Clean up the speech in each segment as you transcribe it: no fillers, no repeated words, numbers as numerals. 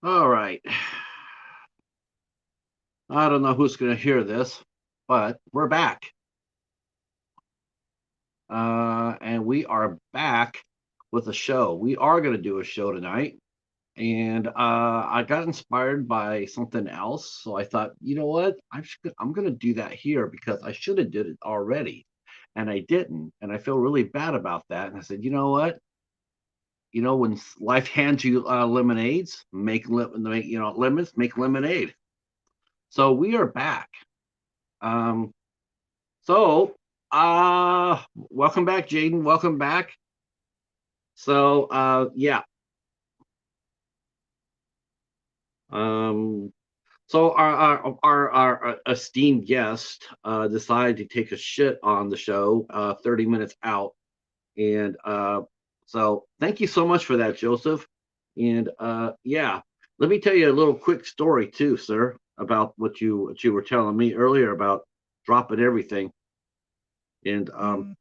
All right. I don't know who's going to hear this, but we're back. And we are back with a show. We are going to do a show tonight. And I got inspired by something else. So I thought, you know what? I'm going to do that here because I should have did it already. And I didn't. And I feel really bad about that. And I said, you know what? When life hands you lemonades, make lemons, make lemonade. So we are back. Um, So, welcome back, Jaden. Welcome back. So, yeah. Um, so our esteemed guest decided to take a shit on the show 30 minutes out, and so thank you so much for that, Joseph. And yeah, let me tell you a little quick story too, sir, about what you were telling me earlier about dropping everything. And um,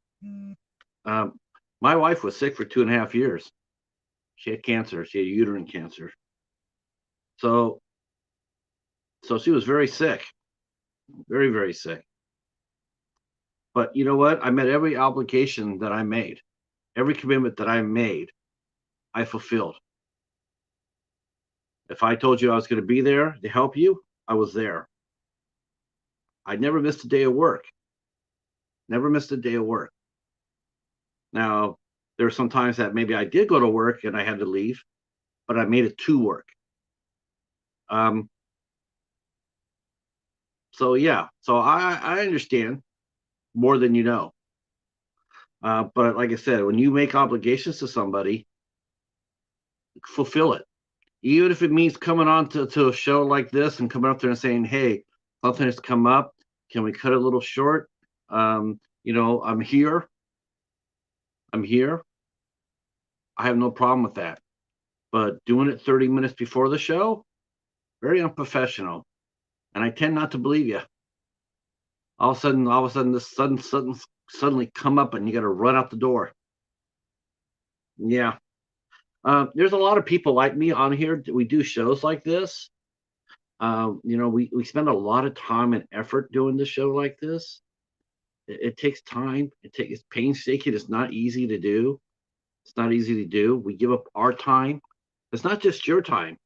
my wife was sick for 2.5 years. She had cancer. She had uterine cancer. So so she was very sick, very, very sick. But you know what? I met every obligation that I made, every commitment that I made, I fulfilled. If I told you I was going to be there to help you, I was there. I never missed a day of work. Never missed a day of work. Now, there were some times that maybe I did go to work and I had to leave, but I made it to work. Um, so yeah, so I understand more than you know. But like I said, when you make obligations to somebody, fulfill it. Even if it means coming on to a show like this and coming up there and saying, hey, something has come up. Can we cut it a little short? I'm here. I'm here. I have no problem with that. But doing it 30 minutes before the show, very unprofessional. And I tend not to believe you. All of a sudden, this suddenly come up and you got to run out the door. Yeah. There's a lot of people like me on here. We do shows like this. We spend a lot of time and effort doing the show like this. It takes time. It's painstaking. It's not easy to do. It's not easy to do. We give up our time. It's not just your time.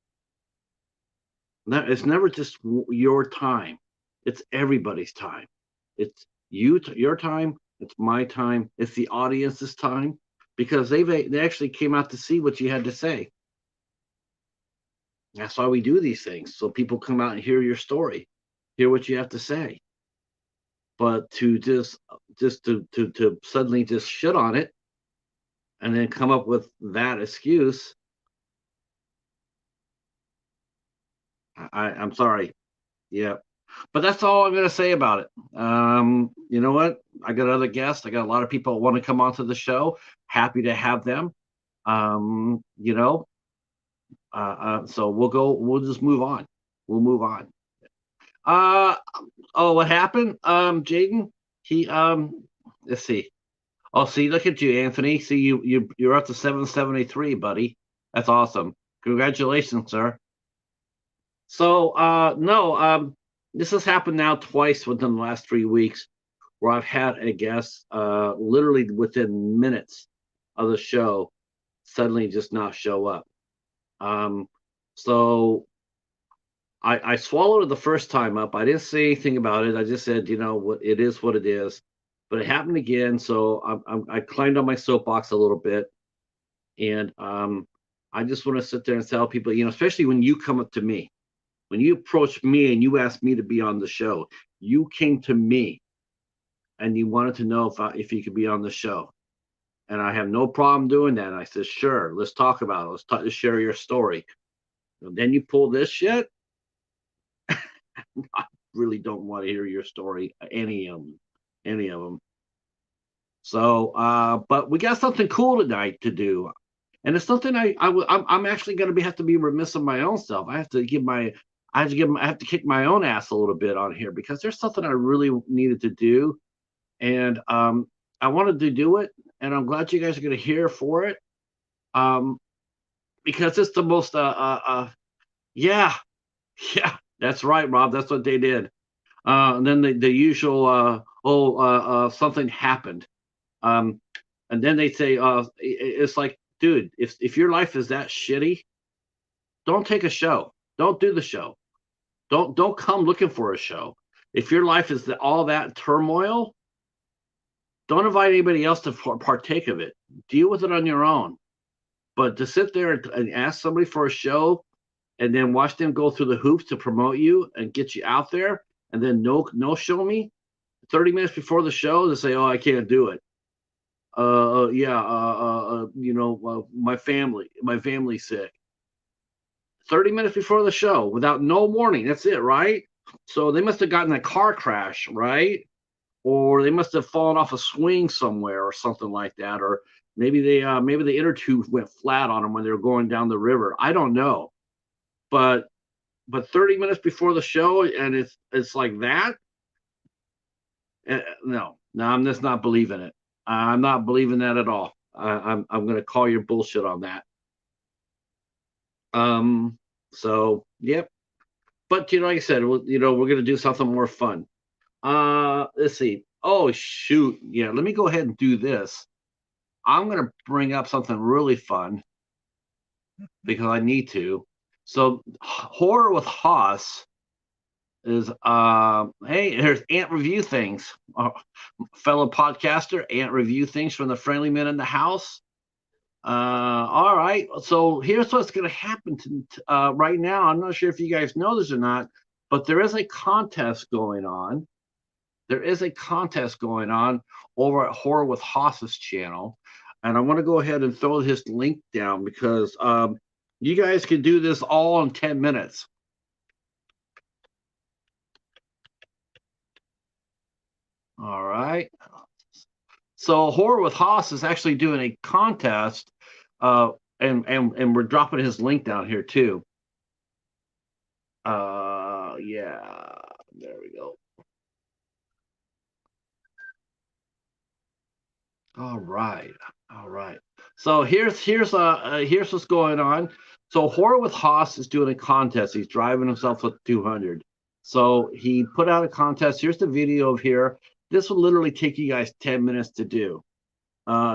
It's never just your time. It's everybody's time. It's your time. It's my time. It's the audience's time because they actually came out to see what you had to say. That's why we do these things, so people come out and hear your story, hear what you have to say. But to just to suddenly just shit on it and then come up with that excuse, I'm sorry. Yeah. But that's all I'm gonna say about it. You know what? I got other guests. I got a lot of people that want to come onto the show. Happy to have them. Um, you know, so we'll just move on. We'll move on. Uh oh, what happened? Jaden, he let's see. Oh, see, look at you, Anthony. See, you're up to 773, buddy. That's awesome. Congratulations, sir. So, no, this has happened now twice within the last 3 weeks, where I've had a guest, literally within minutes of the show, suddenly just not show up. Um, so I swallowed it the first time up. I didn't say anything about it. I just said, what it is, what it is. But it happened again, so I climbed on my soapbox a little bit. And I just want to sit there and tell people, especially when you come up to me, when you approached me and you asked me to be on the show, you came to me and you wanted to know if you could be on the show. And I have no problem doing that. And I said, sure, let's talk about it. Let's talk to share your story. And then you pull this shit. I really don't want to hear your story, any of them. So, but we got something cool tonight to do. And it's something I'm actually going to have to be remiss of my own self. I have to kick my own ass a little bit on here because there's something I really needed to do, and I wanted to do it, and I'm glad you guys are going to hear for it, um, because it's the most Yeah, yeah, that's right, Rob. That's what they did. And then the usual, something happened. Um, and then they say, it's like, dude, if your life is that shitty, don't take a show. Don't do the show. Don't come looking for a show. If your life is all that turmoil, don't invite anybody else to partake of it. Deal with it on your own. But to sit there and ask somebody for a show and then watch them go through the hoops to promote you and get you out there, and then no show me 30 minutes before the show to say, oh, I can't do it. Yeah, my family's sick. 30 minutes before the show without no warning. That's it, right? So they must have gotten a car crash, right? Or they must have fallen off a swing somewhere or something like that. Or maybe the inner tube went flat on them when they were going down the river. I don't know. But 30 minutes before the show and it's like that. No, I'm just not believing it. I'm not believing that at all. I'm going to call your bullshit on that. Um. So yep. But like I said, we're going to do something more fun. Let's see. Oh shoot, yeah. Let me go ahead and do this. I'm going to bring up something really fun because I need to. So, horror with Haas is hey, there's Ant Review Things, fellow podcaster, Ant Review Things from the Friendly Men in the House. All right, so here's what's going to happen right now. I'm not sure if you guys know this or not, but there is a contest going on. There is a contest going on over at Horror with Haas's channel, and I want to go ahead and throw his link down because you guys can do this all in 10 minutes. All right. So Horror with Haas is actually doing a contest, and we're dropping his link down here too. Yeah, there we go. All right, all right. So here's what's going on. So Horror with Haas is doing a contest. He's driving himself with 200. So he put out a contest. Here's the video of here. This will literally take you guys 10 minutes to do.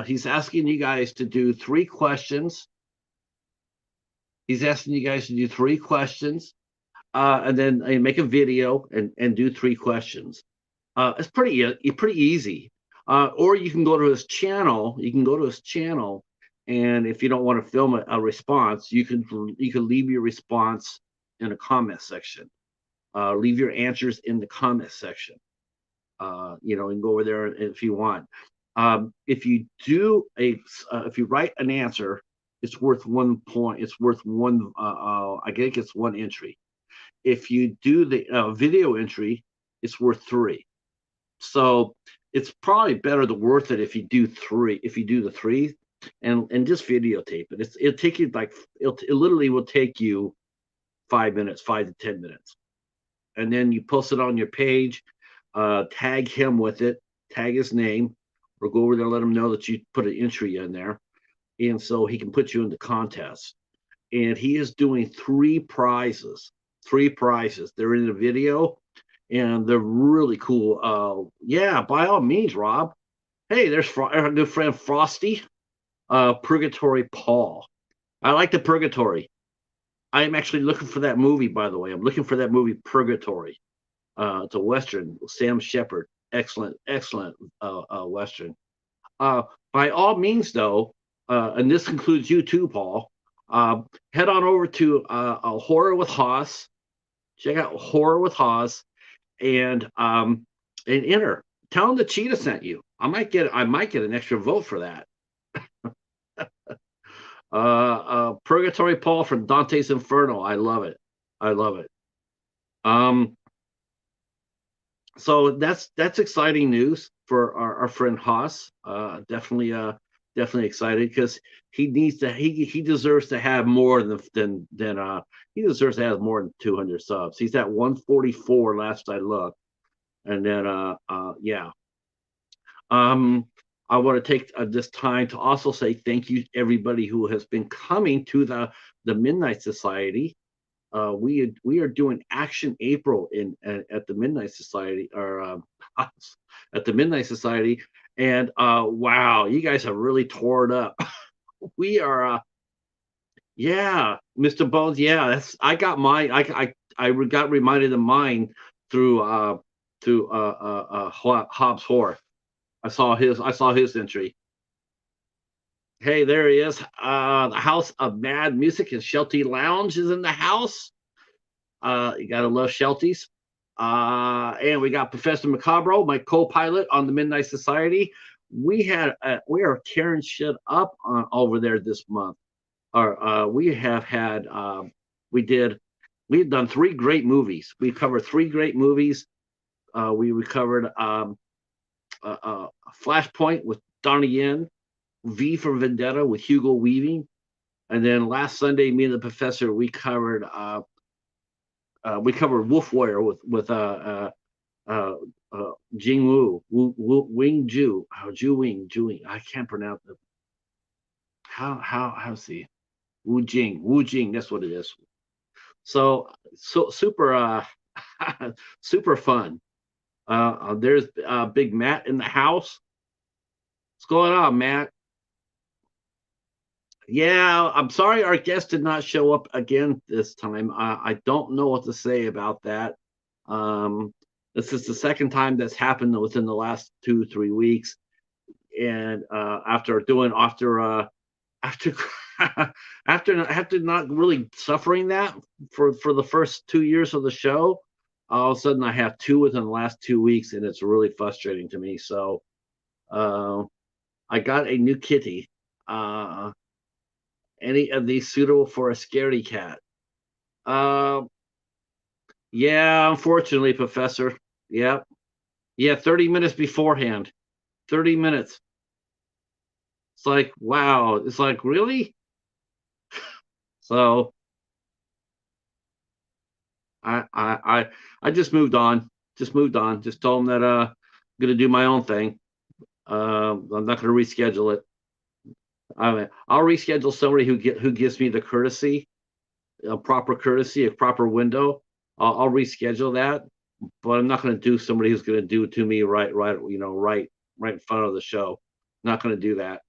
He's asking you guys to do 3 questions. He's asking you guys to do 3 questions, and then make a video and do 3 questions. It's pretty easy. Or you can go to his channel. You can go to his channel, and if you don't want to film a response, you can leave your response in a comment section. Leave your answers in the comment section. And go over there if you want. If you do if you write an answer, it's worth 1 point. It's worth one. I think it's one entry. If you do the video entry, it's worth 3. So it's probably better the worth it if you do 3. If you do the 3, and just videotape it. It'll take you it literally will take you 5 minutes, 5 to 10 minutes, and then you post it on your page. Tag him with it. Tag his name, or go over there and let him know that you put an entry in there, and so he can put you in the contest. And he is doing 3 prizes. 3 prizes. They're in the video, and they're really cool. Yeah, by all means, Rob. Hey, there's our new friend Frosty. Purgatory Paul. I like the Purgatory. I'm actually looking for that movie, by the way. I'm looking for that movie Purgatory. It's a Western. Sam Shepard. Excellent, excellent Western. By all means, though, and this includes you too, Paul, head on over to Horror with Haas. Check out Horror with Haas, and enter. Tell them the Cheetah sent you. I might get an extra vote for that. Purgatory Paul from Dante's Inferno. I love it. I love it. Um, so that's exciting news for our friend Haas. Definitely excited because he deserves to have more than he deserves to have more than 200 subs. He's at 144 last I looked, and then yeah. Um, I want to take this time to also say thank you everybody who has been coming to the Midnight Society. We are doing Action April at the Midnight Society, or at the Midnight Society, and wow, you guys have really tore it up. We are, yeah, Mr. Bones. Yeah, that's I got my got reminded of mine through Hobbs Horror. I saw his entry. Hey, there he is. The House of Mad Music and Shelty Lounge is in the house. You gotta love Shelties. And we got Professor Macabro, my co-pilot on the Midnight Society. We are tearing shit up over there this month. We have had we've done three great movies. We covered three great movies. We recovered Flashpoint with Donnie Yen, V for Vendetta with Hugo Weaving, and then last Sunday, me and the professor we covered Wolf Warrior with Jing Wing Ju, Ju Wing. I can't pronounce it. How's he? Wu Jing. That's what it is. So super super fun. There's Big Matt in the house. What's going on, Matt? Yeah, I'm sorry our guest did not show up again this time. I don't know what to say about that. Um, this is the second time that's happened within the last 2 3 weeks, and after after not really suffering that for the first 2 years of the show, all of a sudden I have two within the last 2 weeks, and it's really frustrating to me. So uh, I got a new kitty. Uh, any of these suitable for a scaredy cat? Uh, yeah, unfortunately, Professor. Yep. Yeah, 30 minutes beforehand. 30 minutes. It's like, wow. It's like, really? So I I I I just moved on. Just moved on. Just told them that I'm gonna do my own thing. I'm not gonna reschedule it. I'll reschedule somebody who gives me the courtesy, a proper courtesy, a proper window. I'll reschedule that, but I'm not going to do somebody who's going to do it to me right in front of the show. Not going to do that.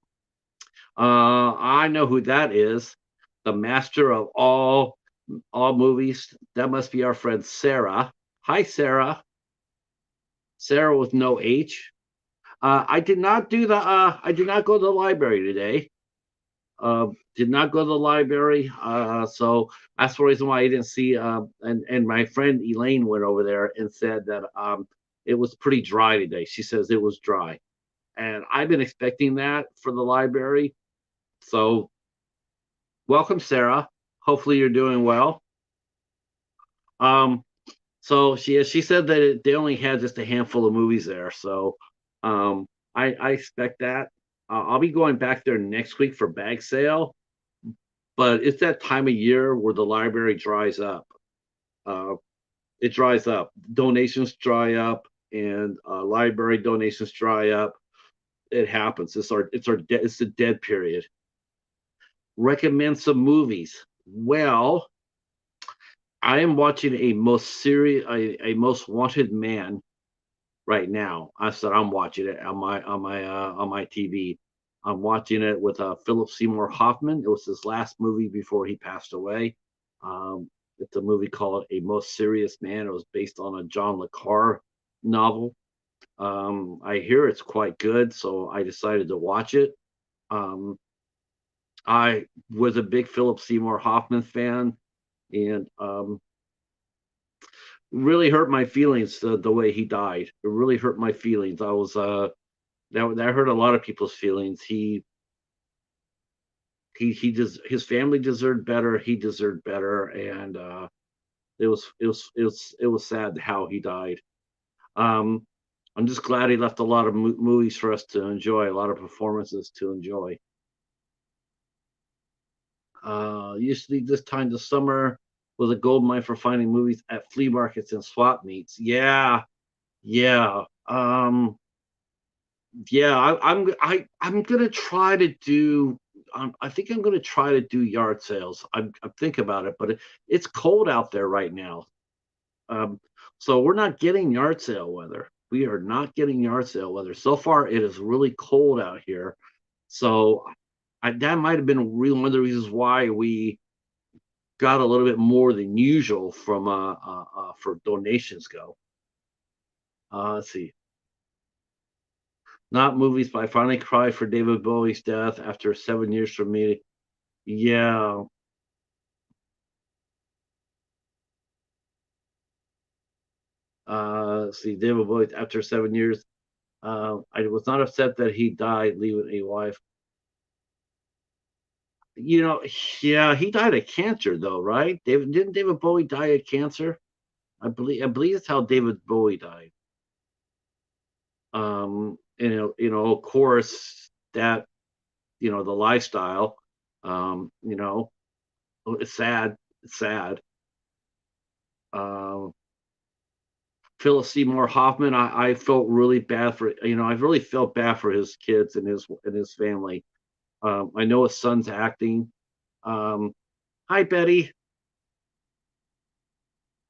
I know who that is. The master of all movies. That must be our friend Sarah. Hi, Sarah. Sarah with no H. I did not do the. I did not go to the library today. Did not go to the library, so that's the reason why I didn't see. And my friend Elaine went over there and said that it was pretty dry today. She says it was dry, and I've been expecting that for the library. So welcome, Sarah. Hopefully you're doing well. Um, so she said that they only had just a handful of movies there. So um, I expect that. I'll be going back there next week for bag sale, but it's that time of year where the library dries up. Uh, it dries up. Donations dry up, and library donations dry up. It happens. It's the dead period. Recommend some movies. Well, I am watching a most wanted man right now. I said I'm watching it on my TV. I'm watching it with Philip Seymour Hoffman. It was his last movie before he passed away. Um, it's a movie called A Most Serious Man. It was based on a John le Carre novel. I hear it's quite good, so I decided to watch it. Um, I was a big Philip Seymour Hoffman fan, and really hurt my feelings the way he died. It really hurt my feelings. I was that hurt a lot of people's feelings. He just his family deserved better. He deserved better, and it was sad how he died. Um, I'm just glad he left a lot of movies for us to enjoy, a lot of performances to enjoy. Usually this time this summer was a gold mine for finding movies at flea markets and swap meets. Yeah, yeah. Yeah, I'm gonna try to do. I think I'm gonna try to do yard sales. I'm thinking about it, but it's cold out there right now. Um, so we're not getting yard sale weather. We are not getting yard sale weather. So far, it is really cold out here. So that might have been one of the reasons why we got a little bit more than usual from for donations go. Let's see. Not movies, but I finally cried for David Bowie's death after 7 years from me. Yeah. Let's see, David Bowie after 7 years. I was not upset that he died leaving a wife. You know, yeah, he died of cancer though, right? Didn't David Bowie die of cancer? I believe that's how David Bowie died. Of course, that the lifestyle. Um, you know, it's sad. It's sad. Um, Philip Seymour Hoffman, I felt really bad for I really felt bad for his kids and his family. I know his son's acting. Um, Hi Betty.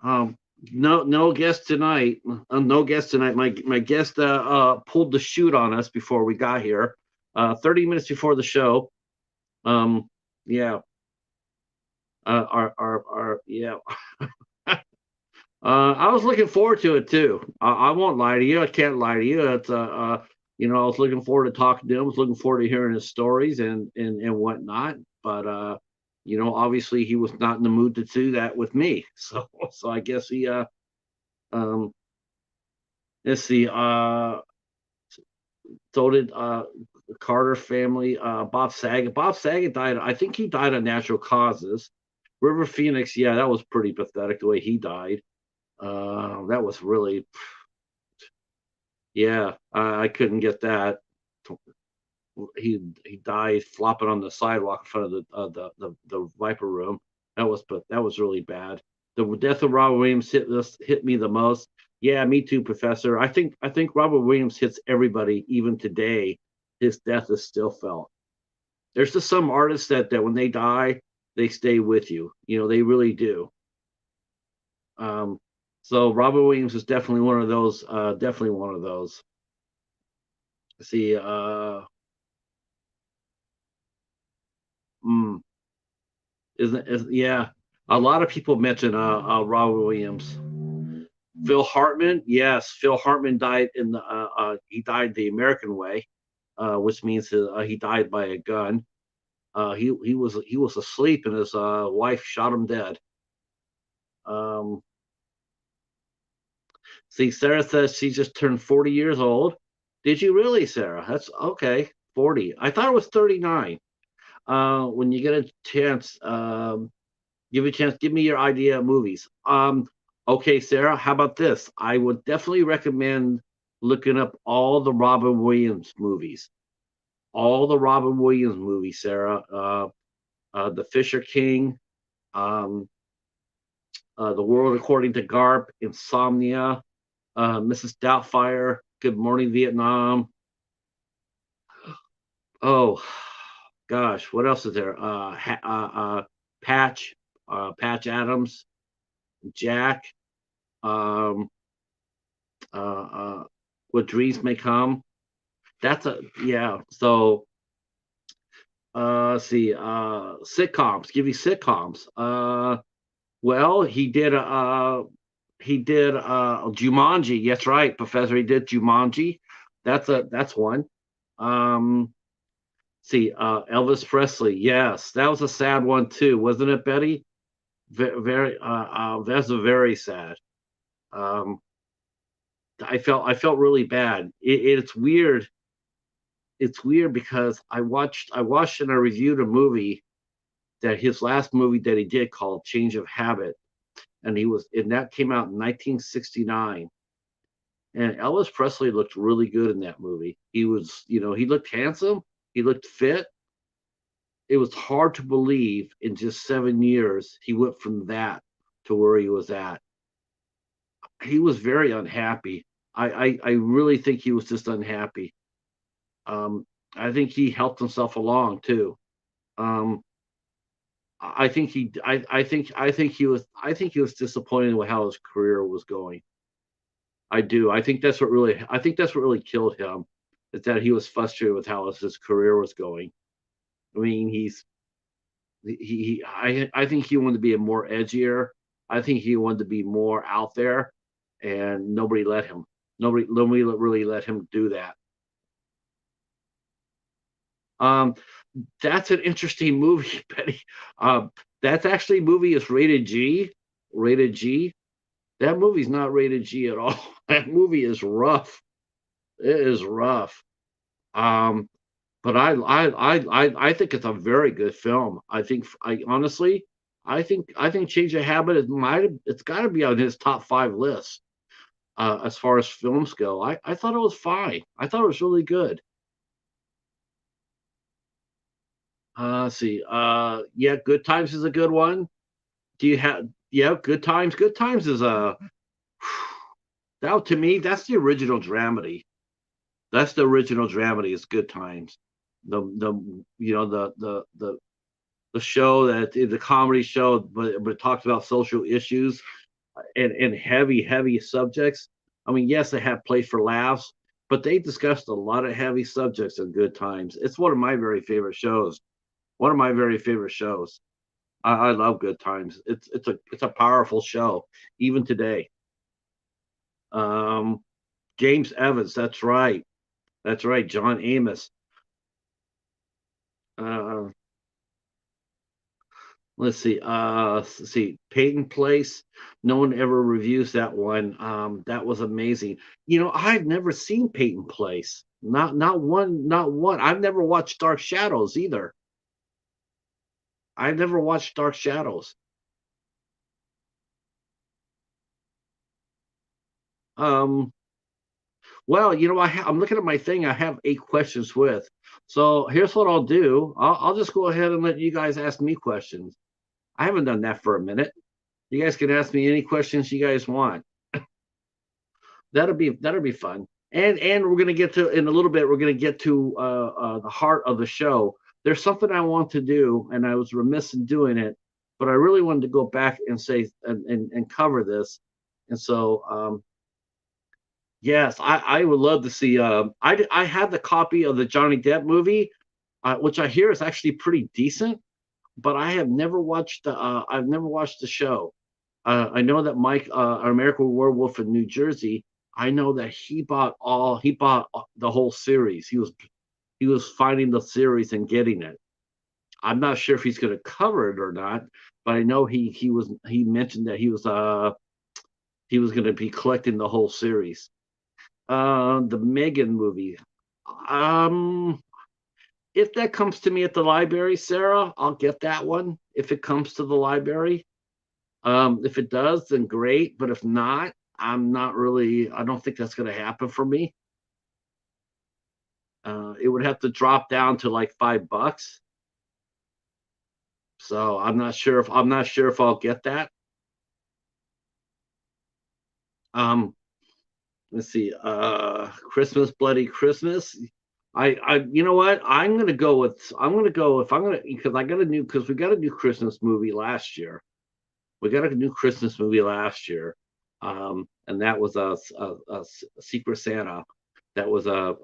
Um, no guest tonight. No guest tonight. My guest pulled the shoot on us before we got here. 30 minutes before the show. Um, yeah. Our yeah. I was looking forward to it too. I won't lie to you. I can't lie to you. I was looking forward to talking to him. I was looking forward to hearing his stories and whatnot. But obviously he was not in the mood to do that with me. So I guess he um let's see so did Carter family, Bob Saget. Bob Saget died. I think he died of natural causes. River Phoenix, yeah, that was pretty pathetic the way he died. That was really, yeah, I couldn't get that. He died flopping on the sidewalk in front of the Viper Room. That was really bad. The death of Robert Williams hit me the most. Yeah, me too, Professor. I think Robert Williams hits everybody even today. His death is still felt. There's just some artists that when they die, they stay with you. They really do. Um, so Robert Williams is definitely one of those. Definitely one of those. See, mm, yeah. A lot of people mention Robert Williams. Phil Hartman, yes, Phil Hartman died he died the American way, which means he died by a gun. He was asleep and his wife shot him dead. Um, See, Sarah says she just turned 40 years old. Did you really, Sarah? That's okay. 40. I thought it was 39. When you get a chance, give me a chance. Give me your idea of movies. Okay, Sarah. How about this? I would definitely recommend looking up all the Robin Williams movies. All the Robin Williams movies, Sarah. The Fisher King, um, The World According to Garp, Insomnia, Mrs. Doubtfire, Good Morning Vietnam. Oh, gosh, what else is there? Patch, Patch Adams, Jack, um, uh, What Dreams May Come. That's a yeah. So let's see, sitcoms. Give you sitcoms. Well, he did Jumanji. That's right, Professor. He did Jumanji. That's one. Um, see, Elvis Presley. Yes, that was a sad one too, wasn't it, Betty? Very. That's a very sad. Um, I felt really bad. It's weird. It's weird because I watched and I reviewed a movie that his last movie that he did called Change of Habit, and that came out in 1969. And Elvis Presley looked really good in that movie. He looked handsome. He looked fit. It was hard to believe in just 7 years he went from that to where he was at. He was very unhappy. I really think he was just unhappy. Um, I think he helped himself along too. Um, I think he was disappointed with how his career was going. I do. I think that's what really killed him, is that he was frustrated with how his career was going. I mean, I think he wanted to be a more edgier. I think he wanted to be more out there, and nobody let him. Nobody really let him do that. Um, that's an interesting movie, Betty. That's actually movie is rated G. Rated G. That movie's not rated G at all. That movie is rough. It is rough. Um, but I think it's a very good film. I honestly, I think Change of Habit it's got to be on his top five list as far as films go. I thought it was fine. I thought it was really good. Let's see. Yeah, Good Times is a good one. Do you have? Yeah, Good Times. Good Times is a that to me that's the original dramedy. That's the original dramedy. Is Good Times. The you know the show that the comedy show, but it talks about social issues and heavy subjects. I mean, yes, they have place for laughs, but they discussed a lot of heavy subjects in Good Times. It's one of my very favorite shows. One of my very favorite shows. I love Good Times. It's a powerful show, even today. Um, James Evans, that's right. That's right. John Amos. Uh, let's see. Peyton Place. No one ever reviews that one. That was amazing. You know, I've never seen Peyton Place. Not one. I've never watched Dark Shadows either. I've never watched Dark Shadows. Um, well, you know, I'm looking at my thing. I have 8 questions with. So here's what I'll do. I'll just go ahead and let you guys ask me questions. I haven't done that for a minute. You guys can ask me any questions you guys want. That'll be fun. And we're gonna get to in a little bit. We're gonna get to the heart of the show. There's something I want to do, and I was remiss in doing it, but I really wanted to go back and say and cover this. And so yes, I would love to see. I had the copy of the Johnny Depp movie, which I hear is actually pretty decent, but I have never watched the. I've never watched the show. I know that Mike, American Werewolf in New Jersey. I know that he bought the whole series. He was finding the series and getting it. I'm not sure if he's going to cover it or not, but I know he mentioned that he was going to be collecting the whole series. The Megan movie. Um, if that comes to me at the library, Sarah, I'll get that one. If it comes to the library, if it does, then great. But if not, I'm not really. I don't think that's going to happen for me. It would have to drop down to like $5. So I'm not sure if I'll get that. Um, let's see. Christmas, Bloody Christmas. You know what? I'm gonna go if I'm gonna because I got a new because we got a new Christmas movie last year. We got a new Christmas movie last year, and that was a Secret Santa. That was a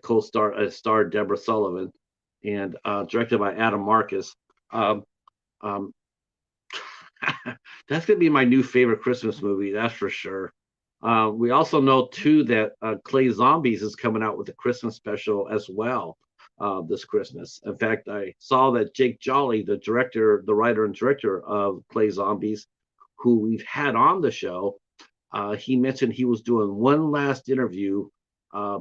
co-star starred Deborah Sullivan, and directed by Adam Marcus. Um, um, that's gonna be my new favorite Christmas movie. That's for sure. We also know too that Clay Zombies is coming out with a Christmas special as well this Christmas. In fact, I saw that Jake Jolly, the writer and director of Clay Zombies, who we've had on the show, he mentioned he was doing one last interview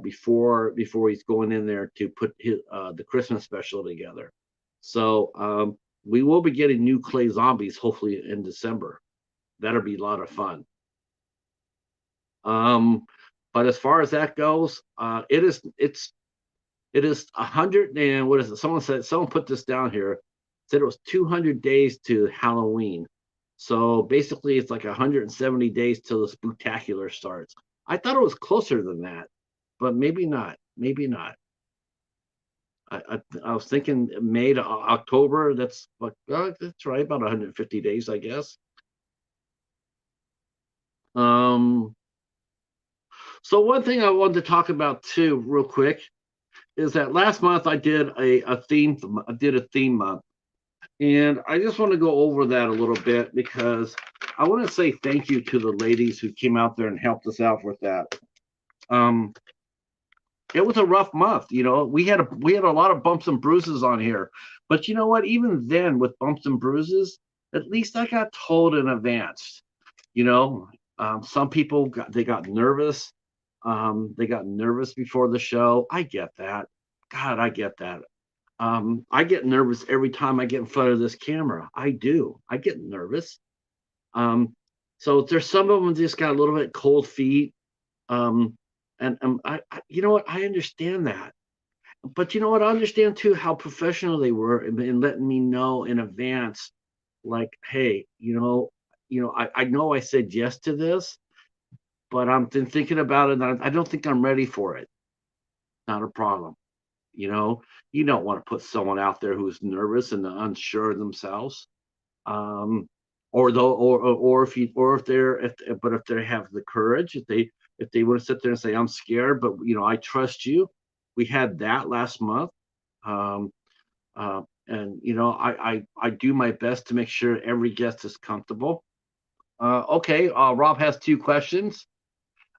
before he's going in there to put the Christmas special together. So we will be getting new Clay Zombies hopefully in December. That'll be a lot of fun. Um, but as far as that goes, it is 100 and what is it? Someone put this down here. Said it was 200 days to Halloween. So basically, it's like 170 days till the spectacular starts. I thought it was closer than that, but maybe not. Maybe not. I was thinking May to October. That's like that's right, about 150 days, I guess. Um, so one thing I wanted to talk about too, real quick, is that last month I did a theme month, and I just want to go over that a little bit because I want to say thank you to the ladies who came out there and helped us out with that. Um, it was a rough month. We had a lot of bumps and bruises on here, but you know what? Even then, with bumps and bruises, at least I got told in advance. You know, some people got nervous. They got nervous before the show. I get that. God, I get that. I get nervous every time I get in front of this camera. I do. I get nervous. Um, so there's some of them just got a little bit cold feet. Um, and you know what? I understand that. But you know what? I understand too how professional they were in letting me know in advance, like, hey, I know I said yes to this, but I'm been thinking about it, and I don't think I'm ready for it. Not a problem. You know, you don't want to put someone out there who's nervous and unsure of themselves. Um, or though, or if they have the courage, if they want to sit there and say I'm scared, but I trust you. We had that last month. Um, and I do my best to make sure every guest is comfortable. Okay, Rob has two questions.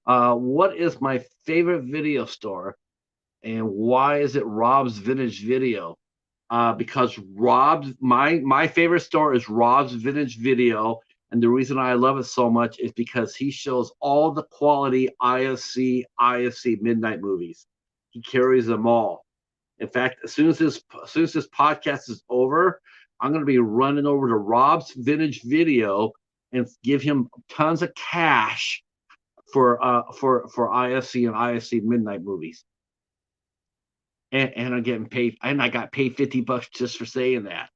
What is my favorite video store, and why is it Rob's Vintage Video? Because my favorite store is Rob's Vintage Video, and the reason I love it so much is because he shows all the quality IFC midnight movies. He carries them all. In fact, as soon as this podcast is over, I'm going to be running over to Rob's Vintage Video and give him tons of cash for IFC and IFC midnight movies. And I'm getting paid, and I got paid $50 just for saying that.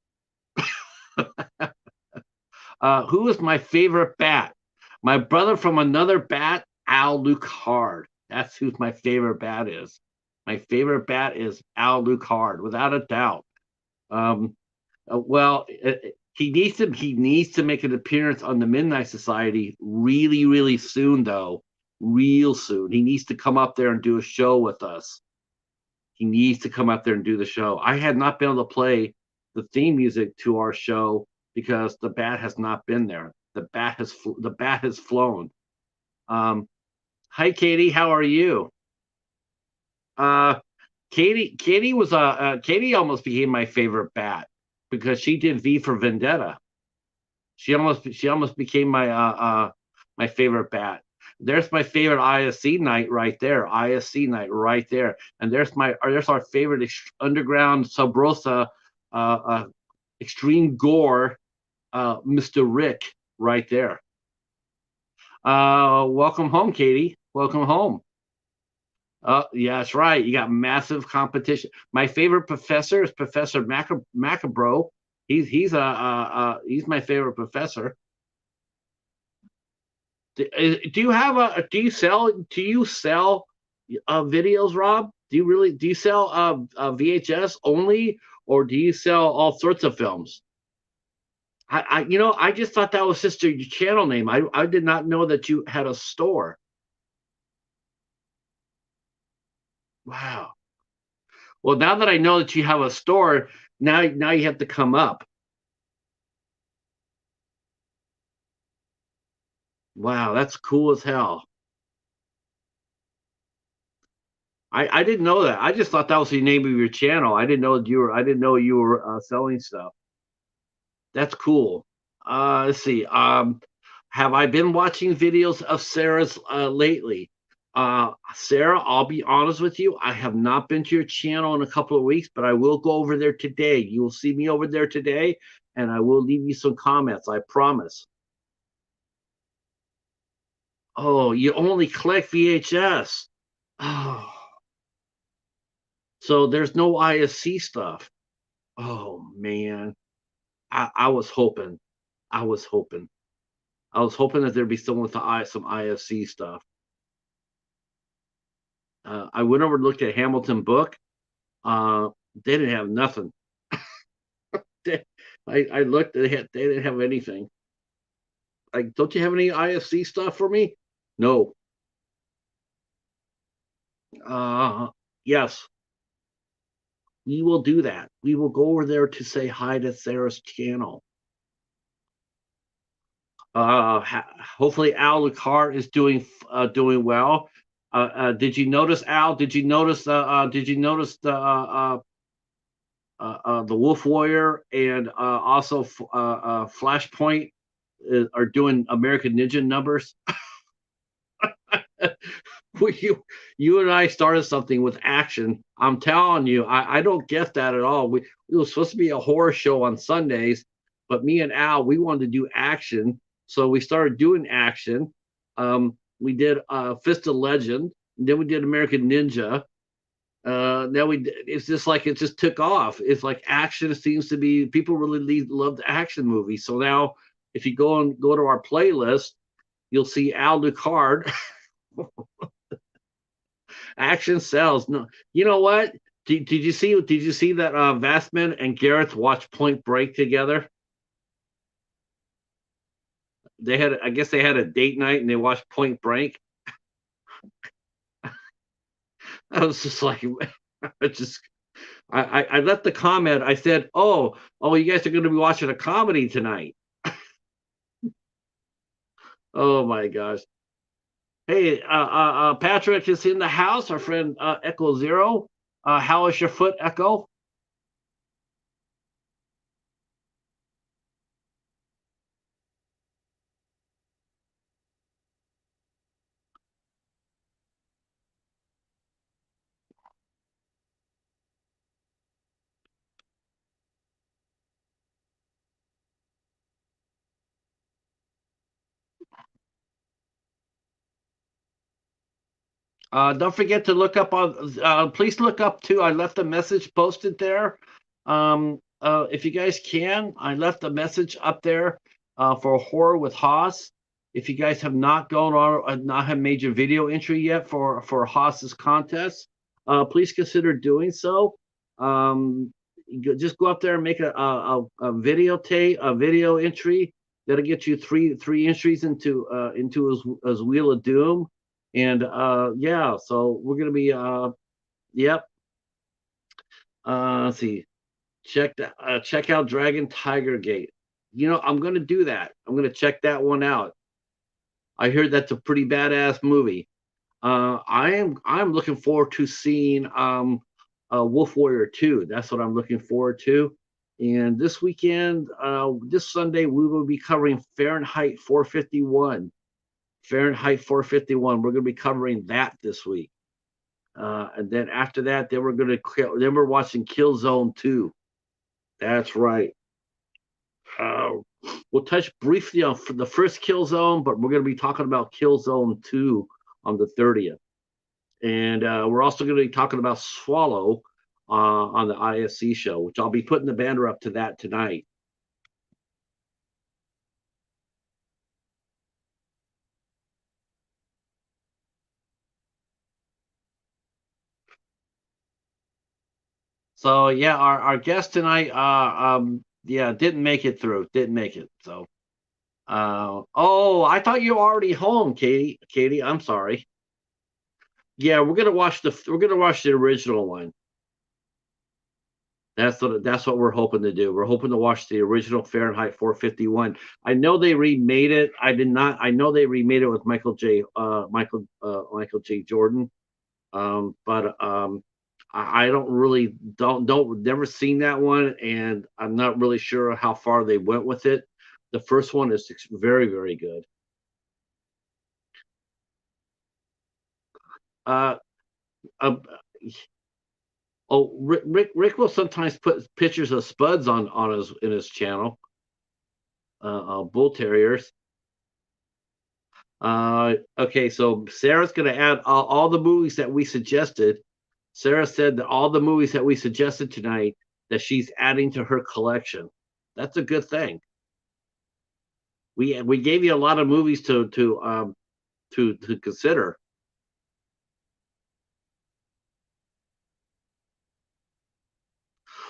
Who is my favorite bat? My brother from another bat, Al Lucard. That's who my favorite bat is. My favorite bat is Al Lucard, without a doubt. Um, well, he needs to make an appearance on the Midnight Society really, really soon, though. Real soon. He needs to come up there and do a show with us. He needs to come out there and do the show. I had not been able to play the theme music to our show because the bat has not been there. The bat has flown. Um, Hi, Katie. How are you? Uh, Katie almost became my favorite bat because she did V for Vendetta. She almost became my favorite bat. There's my favorite ISC night right there. ISC night right there. And there's our favorite underground Sabrosa extreme gore Mr. Rick right there. Welcome home, Katie. Welcome home. Yeah, that's right. You got massive competition. My favorite professor is Professor Macabro. He's my favorite professor. Do you sell videos, Rob? Do you sell VHS only, or do you sell all sorts of films? I just thought that was just your channel name. I did not know that you had a store. Wow. Well, now that I know that you have a store, now you have to come up. Wow, that's cool as hell. I didn't know that. I just thought that was the name of your channel. I didn't know you were selling stuff. That's cool. Let's see. Have I been watching videos of Sarah's lately? Sarah, I'll be honest with you. I have not been to your channel in a couple of weeks, but I will go over there today. You will see me over there today, and I will leave you some comments. I promise. Oh, you only collect VHS. Oh, so there's no ISC stuff. Oh man, I was hoping. I was hoping. I was hoping that there'd be someone with some IFC stuff. I went over and looked at Hamilton book. They didn't have nothing. They, I looked. They didn't have anything. Like, don't you have any IFC stuff for me? No. Uh, yes, we will do that. We will go over there to say hi to Sarah's channel. Hopefully Al Lucar is doing well. Did you notice, Al? Did you notice the Wolf Warrior and also Flashpoint are doing American Ninja numbers? you and I started something with action. I'm telling you, I don't get that at all. We were supposed to be a horror show on Sundays, but me and Al, we wanted to do action. So we started doing action. We did Fist of Legend, then we did American Ninja. Now it's just like it just took off. It's like action seems to be people really love the action movies. So now if you go to our playlist, you'll see Al Ducard. Action sells. No, you know what? Did you see that Vastman and Gareth watched Point Break together? I guess they had a date night and they watched Point Break. I was just like, I just I left the comment. I said, oh, you guys are going to be watching a comedy tonight. Oh my gosh. Hey, Patrick is in the house. Our friend Echo Zero. How is your foot, Echo? Don't forget to look up on. Please look up too. I left a message posted there. If you guys can, I left a message up there for horror with Haas. If you guys have not gone on, not have made your video entry yet for Haas's contest, please consider doing so. Just go up there and make a video entry. That'll get you three entries into his Wheel of Doom. And yeah, so we're gonna be yep. Let's see. Check out Dragon Tiger Gate. You know, I'm gonna do that. I'm gonna check that one out. I heard that's a pretty badass movie. I'm looking forward to seeing Wolf Warrior 2. That's what I'm looking forward to. And this weekend, this Sunday, we will be covering Fahrenheit 451. Fahrenheit 451. We're going to be covering that this week. And then after that, then we're watching Killzone 2. That's right. Uh, we'll touch briefly on the first Killzone, but we're going to be talking about Killzone 2 on the 30th. And we're also going to be talking about Swallow on the ISC show, which I'll be putting the banner up to that tonight. So yeah, our guest tonight, yeah, didn't make it through. Didn't make it. So, oh, I thought you were already home, Katie. Katie, I'm sorry. Yeah, we're gonna watch the original one. That's what we're hoping to do. We're hoping to watch the original Fahrenheit 451. I know they remade it. I did not. I know they remade it with Michael J. Jordan. But I don't really don't never seen that one, and I'm not really sure how far they went with it. The first one is very good. Uh, uh oh, Rick will sometimes put pictures of spuds on his in his channel. Bull terriers. Okay, so Sarah's gonna add all the movies that we suggested. Sarah said that all the movies that we suggested tonight that she's adding to her collection. That's a good thing. We gave you a lot of movies to consider.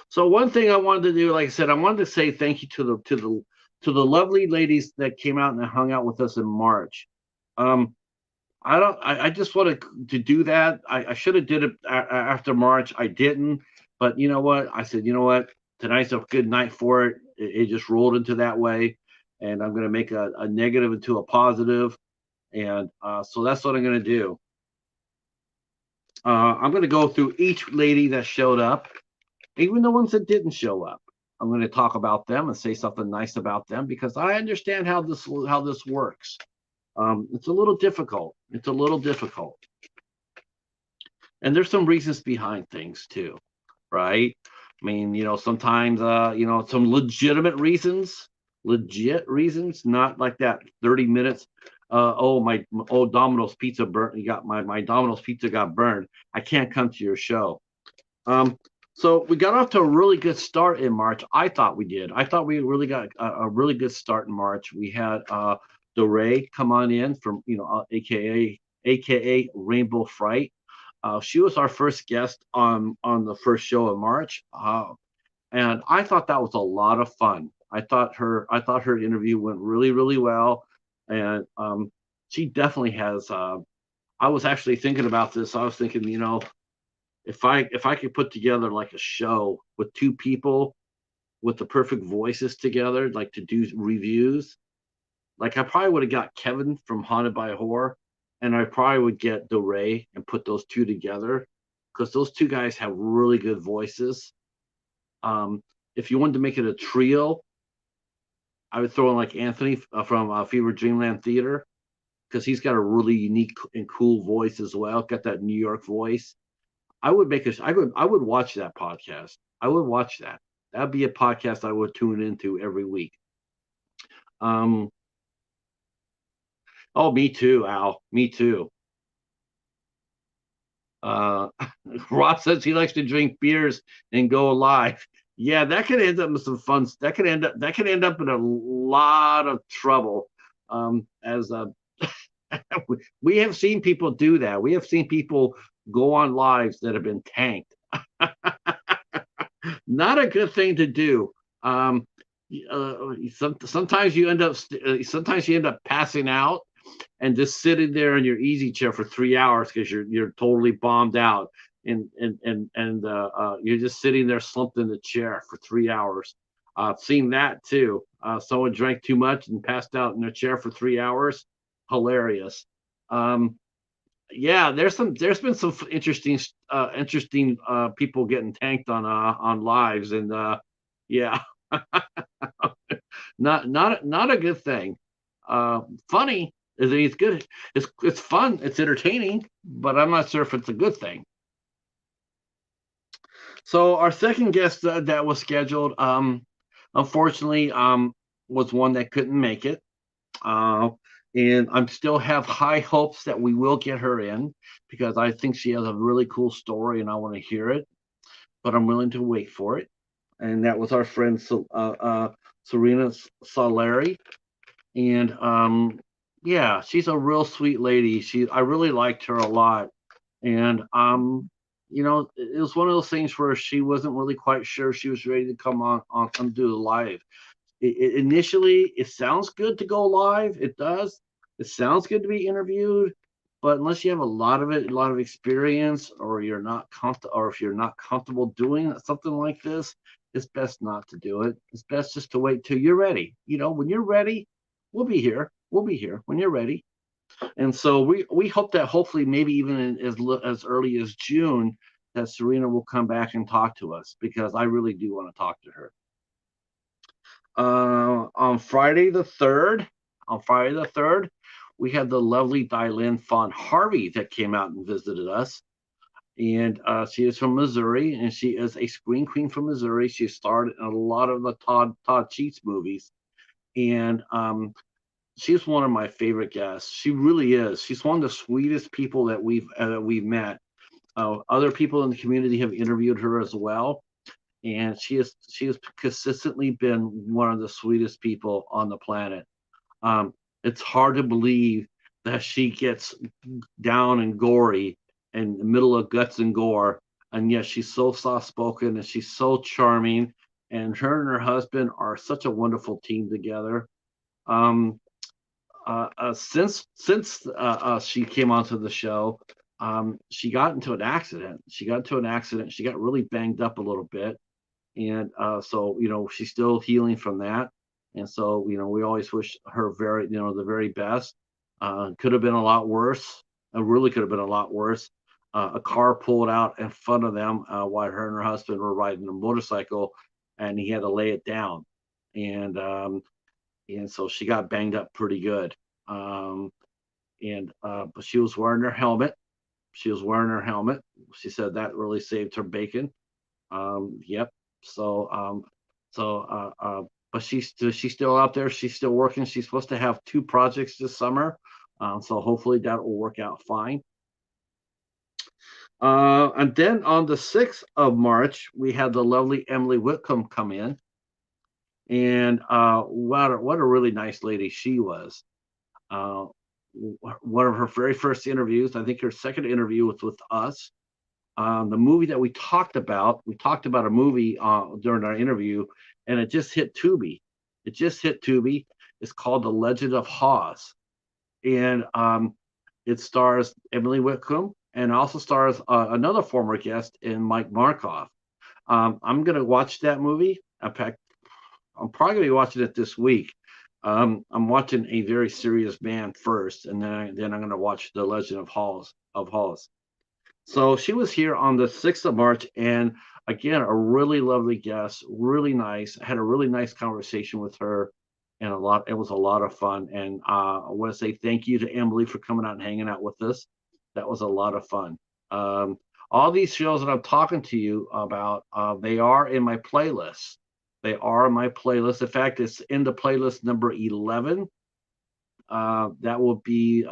So one thing I wanted to do, like I said, I wanted to say thank you to the lovely ladies that came out and hung out with us in March. Um, I just wanted to do that. I should have did it after March. I didn't, but you know what? I said, you know what? Tonight's a good night for it. It just rolled into that way, and I'm going to make a negative into a positive, and so that's what I'm going to do. I'm going to go through each lady that showed up, even the ones that didn't show up. I'm going to talk about them and say something nice about them because I understand how this works. It's a little difficult. It's a little difficult, and there's some reasons behind things too, right? I mean, sometimes, some legitimate reasons, not like that 30 minutes. Oh, my old Domino's pizza burnt. You got my Domino's pizza got burned. I can't come to your show. Um, so we got off to a really good start in March. I thought we did. I thought we really got a really good start in March. We had DeRay come on in from, AKA Rainbow Fright. She was our first guest on the first show of March, and I thought that was a lot of fun. I thought her interview went really really well, and she definitely has. I was actually thinking about this. I was thinking, if I could put together like a show with two people with the perfect voices together, like to do reviews, like I probably would have got Kevin from Haunted by Horror, and I probably would get DeRay and put those two together because those two guys have really good voices. Um, if you wanted to make it a trio, I would throw in like Anthony from Fever Dreamland Theater because he's got a really unique and cool voice as well. Got that New York voice. I would watch that podcast. I would watch that. That'd be a podcast I would tune into every week. Um, oh, me too, Al. Me too. Uh, Rob says he likes to drink beers and go live. Yeah, that could end up with some fun. That could end up in a lot of trouble. As we have seen people do that. We have seen people go on lives that have been tanked. Not a good thing to do. Um, sometimes you end up passing out and just sitting there in your easy chair for 3 hours because you're totally bombed out, and you're just sitting there slumped in the chair for 3 hours. I've seen that too. Someone drank too much and passed out in their chair for 3 hours. Hilarious. Um, yeah, there's been some interesting people getting tanked on lives, and yeah, not a good thing. Funny is it's good. It's fun. It's entertaining, but I'm not sure if it's a good thing. So our second guest that was scheduled, unfortunately, was one that couldn't make it. Uh, and I'm still have high hopes that we will get her in because I think she has a really cool story and I want to hear it. But I'm willing to wait for it. And that was our friend Serena Soleri, and yeah, she's a real sweet lady. I really liked her a lot, and it was one of those things where she wasn't really quite sure she was ready to come on and do the live. Initially, it sounds good to go live. It does. It sounds good to be interviewed, but unless you have a lot of experience, or you're not comfortable, or if you're not comfortable doing something like this, it's best not to do it. It's best just to wait till you're ready. When you're ready, we'll be here. We'll be here when you're ready. And so we hope that hopefully maybe even as early as June that Serena will come back and talk to us because I really do want to talk to her. On Friday the 3rd, we had the lovely Dylan Font Harvey that came out and visited us. And she is from Missouri, and she is a screen queen from Missouri. She starred in a lot of the Todd Cheats movies, and she's one of my favorite guests. She really is. She's one of the sweetest people that we've met. Other people in the community have interviewed her as well, and she has consistently been one of the sweetest people on the planet. It's hard to believe that she gets down and gory in the middle of guts and gore and yet she's so soft spoken and she's so charming. And her husband are such a wonderful team together. Um, since she came onto the show, she got into an accident. She got into an accident. She got really banged up a little bit, and so she's still healing from that. And so we always wish her the very best. Could have been a lot worse. It really could have been a lot worse. A car pulled out in front of them while her and her husband were riding a motorcycle, and he had to lay it down. And so she got banged up pretty good. Um, and But she was wearing her helmet. She was wearing her helmet. She said that really saved her bacon. Yep. So so but she's still out there. She's still working. She's supposed to have 2 projects this summer. So hopefully that will work out fine. And then on the 6th of March, we had the lovely Emily Whitcomb come in, and what a really nice lady she was. Uh, One of her very first interviews, I think her second interview was with us. The movie that we talked about a movie during our interview, and it just hit Tubi. It just hit Tubi. It's called The Legend of Hawes, and it stars Emily Whitcomb and also stars another former guest in Mike Markoff. I'm gonna watch that movie. In fact, I'm probably gonna be watching it this week. I'm watching A Very Serious Man first, and then I'm gonna watch The Legend of Hawes. So she was here on the 6th of March, and again, a really lovely guest, really nice. I had a really nice conversation with her, and it was a lot of fun. And I want to say thank you to Emily for coming out and hanging out with us. That was a lot of fun. Um, all these shows that I'm talking to you about, they are in my playlist. They are in my playlist. In fact, it's in the playlist number 11. That will be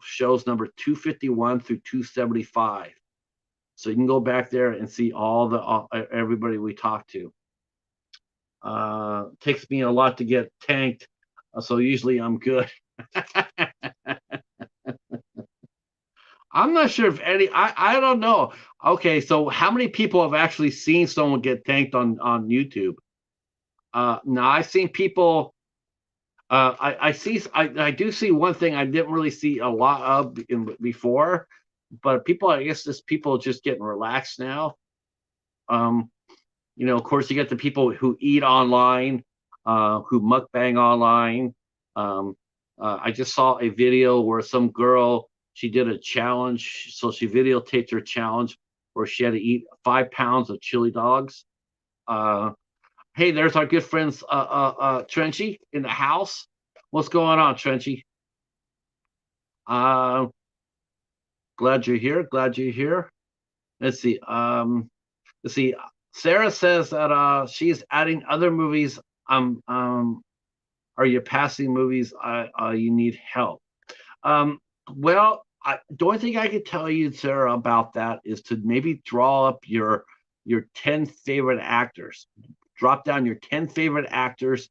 shows number 251 through 275. So you can go back there and see all everybody we talked to. Takes me a lot to get tanked, so usually I'm good. I'm not sure if any. I don't know. Okay, so how many people have actually seen someone get tanked on YouTube? Now I've seen people. I do see one thing I didn't really see a lot of before, but people, I guess this people just getting relaxed now. Um, of course, you get the people who eat online, who mukbang online. I just saw a video where some girl, she did a challenge, so she videotaped her challenge where she had to eat 5 pounds of chili dogs. Uh, hey, there's our good friends, Trenchy in the house. What's going on, Trenchy? Uh, Glad you're here. Glad you're here. Let's see. Let's see. Sarah says that she's adding other movies. Are you passing movies? You need help. Um, well, the only thing I could tell you, Sarah, about that is to maybe draw up your 10 favorite actors. Drop down your 10 favorite actors,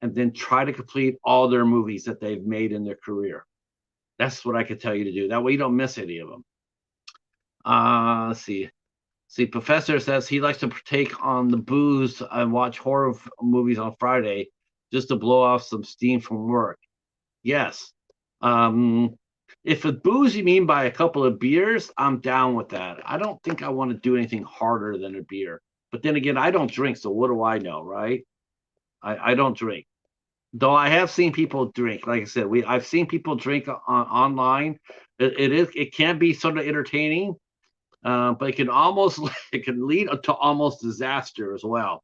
and then try to complete all their movies that they've made in their career. That's what I could tell you to do. That way you don't miss any of them. Let's see. See, Professor says he likes to partake on the booze and watch horror movies on Friday just to blow off some steam from work. Yes. Um, if with booze you mean by a couple of beers, I'm down with that. I don't think I want to do anything harder than a beer. But then again, I don't drink, so what do I know, right? I don't drink. Though I have seen people drink. Like I said, I've seen people drink online. It can be sort of entertaining, but it can lead to almost disaster as well.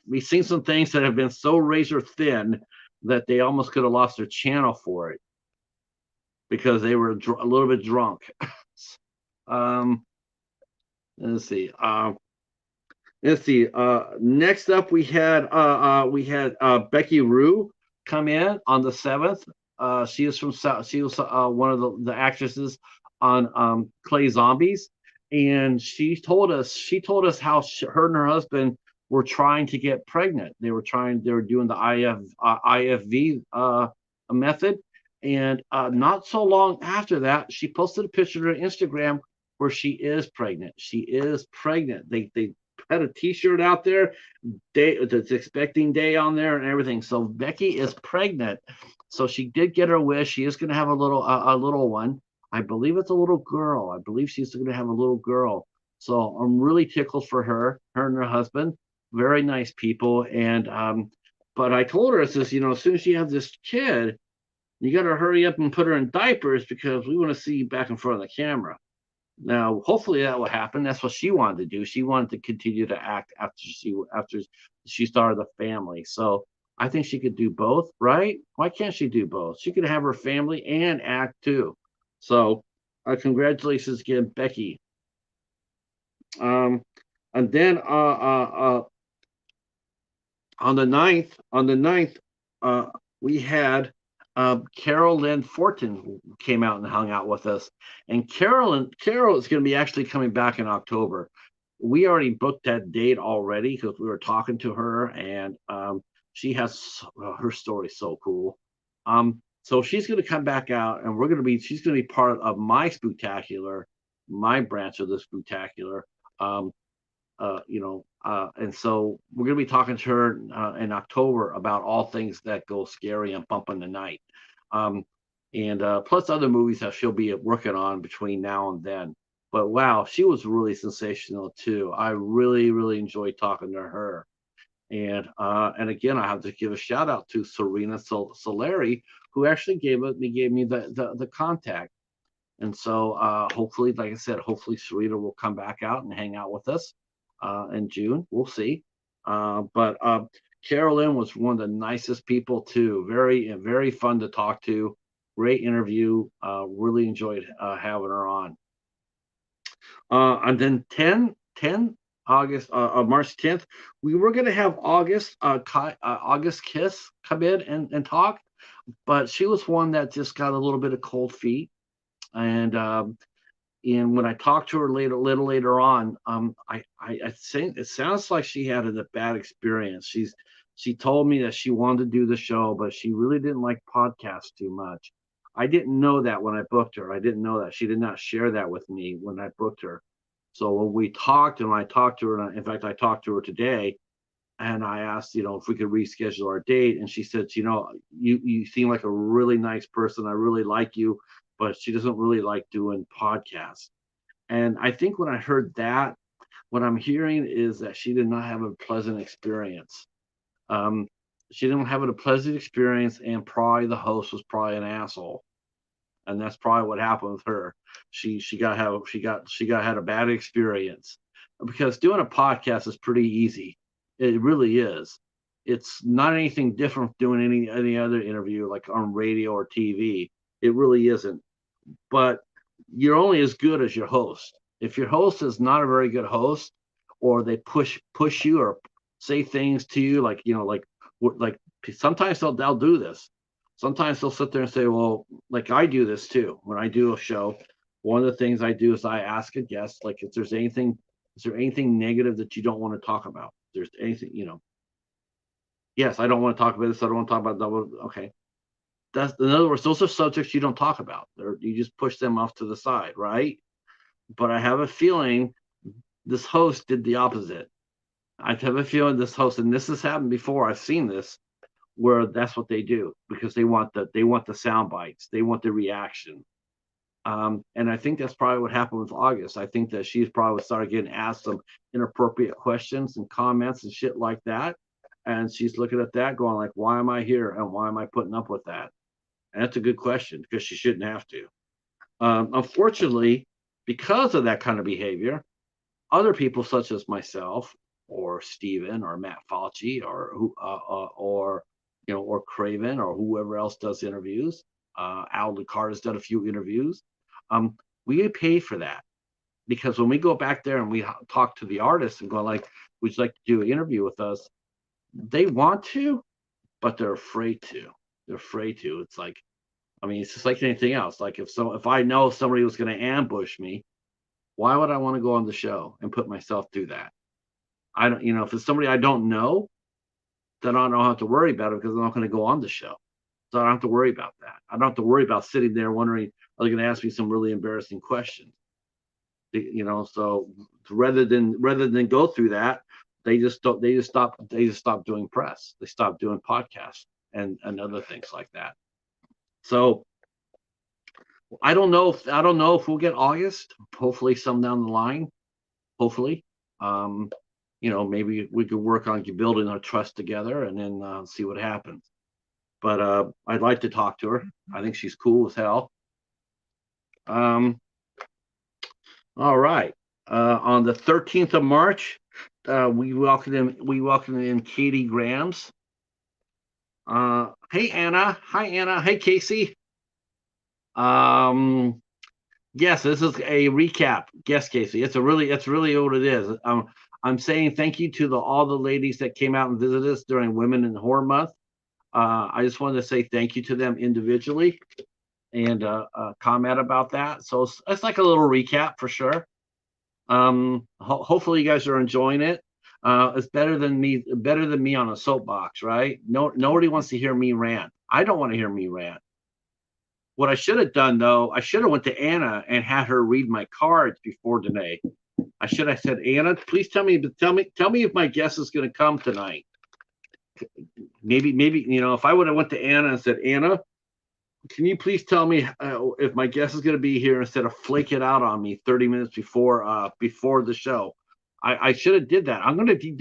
We've seen some things that have been so razor thin that they almost could have lost their channel for it because they were a little bit drunk. um, let's see. Let's see. Next up, we had Becky Rue come in on the 7th. She is from South. She was one of the actresses on Clay Zombies, and she told us how her and her husband were trying to get pregnant. They were doing the IFV method, and not so long after that, she posted a picture on Instagram where she is pregnant. She is pregnant. They had a T-shirt out there, day that's expecting day on there and everything. So Becky is pregnant. So she did get her wish. She is going to have a little one. I believe it's a little girl. I believe she's going to have a little girl. So I'm really tickled for her and her husband. Very nice people. And but I told her, I says, as soon as she has this kid, you got to hurry up and put her in diapers because we want to see you back in front of the camera. Now, hopefully that will happen. That's what she wanted to do. She wanted to continue to act after she started the family. So I think she could do both, right? Why can't she do both? She could have her family and act too. So, congratulations again, Becky. Um, and then on the ninth, uh, we had Carol Lynn Fortin came out and hung out with us. And Carol is going to be actually coming back in October. We already booked that date already because we were talking to her, and she has her story so cool. So she's going to come back out, and she's going to be part of my spooktacular, my branch of the spooktacular. Um, and so we're going to be talking to her in October about all things that go scary and bump in the night, um, and plus other movies that she'll be working on between now and then. But wow, she was really sensational too. I really, really enjoyed talking to her. And again, I have to give a shout out to Serena Soleri, who actually gave me the contact. And so hopefully, like I said, hopefully Sarita will come back out and hang out with us in June. We'll see. But Carolyn was one of the nicest people too. Very, very fun to talk to. Great interview. Really enjoyed having her on. And then 10 August, March 10th, we were going to have August Kiss come in and talk, but she was one that just got a little bit of cold feet. And when I talked to her little later on, I think it sounds like she had a bad experience. She told me that she wanted to do the show, but she really didn't like podcasts too much. I didn't know that when I booked her. I didn't know that. She did not share that with me when I booked her. So when we talked, and I talked to her, in fact, I talked to her today, and I asked, if we could reschedule our date, and she said, you seem like a really nice person. I really like you, but she doesn't really like doing podcasts. And I think when I heard that, what I'm hearing is that she did not have a pleasant experience. Um, she didn't have a pleasant experience, and probably the host was probably an asshole, and that's probably what happened with her. She got had a bad experience because doing a podcast is pretty easy. It really is. It's not anything different from doing any other interview like on radio or TV. It really isn't. But you're only as good as your host. If your host is not a very good host, or they push you or say things to you like sometimes they'll do this. Sometimes they'll sit there and say, well, like I do this too. When I do a show, one of the things I do is I ask a guest, like, if is there anything negative that you don't want to talk about? If there's anything, yes, I don't want to talk about this. I don't want to talk about that. Okay. That's, in other words, those are subjects you don't talk about. You just push them off to the side, right? But I have a feeling this host did the opposite. I have a feeling this host, and this has happened before. I've seen this, where that's what they do because they want the sound bites, they want the reaction. And I think that's probably what happened with August. I think that she's probably started getting asked some inappropriate questions and comments and shit like that, and she's looking at that, going like, "Why am I here? And why am I putting up with that?" And that's a good question because she shouldn't have to. Unfortunately, because of that kind of behavior, other people such as myself or Steven or Matt Fauci or Craven or whoever else does interviews. Al Ducard has done a few interviews. We get paid for that because when we go back there and we talk to the artists and go like, "Would you like to do an interview with us?" They want to, but they're afraid to. They're afraid to. It's like, I mean, it's just like anything else. Like if I know somebody was going to ambush me, why would I want to go on the show and put myself through that? I don't, if it's somebody I don't know, then I don't have to worry about it because I'm not going to go on the show. So I don't have to worry about that. I don't have to worry about sitting there wondering, are they going to ask me some really embarrassing questions? So rather than go through that, they just stopped doing press. They stopped doing podcasts and other things like that. So I don't know if we'll get August. Hopefully, some down the line. Hopefully, um, maybe we could work on building our trust together and then see what happens. But I'd like to talk to her. I think she's cool as hell. Um, all right. On the 13th of March, we welcome in Katie Grams. Hey Anna. Hi Anna. Hey Casey. Um, yes, this is a recap. Yes, Casey. It's really what it is. I'm saying thank you to all the ladies that came out and visited us during Women in Horror Month. I just wanted to say thank you to them individually and comment about that. So it's like a little recap for sure. Hopefully you guys are enjoying it. It's better than me on a soapbox, right? Nobody wants to hear me rant. I don't want to hear me rant. What I should have done though, I should have went to Anna and had her read my cards before today. I should have said, Anna, please tell me if my guest is going to come tonight. Maybe if I would have went to Anna and said, Anna, can you please tell me if my guest is going to be here instead of flake it out on me 30 minutes before the show? I should have did that. I'm going to be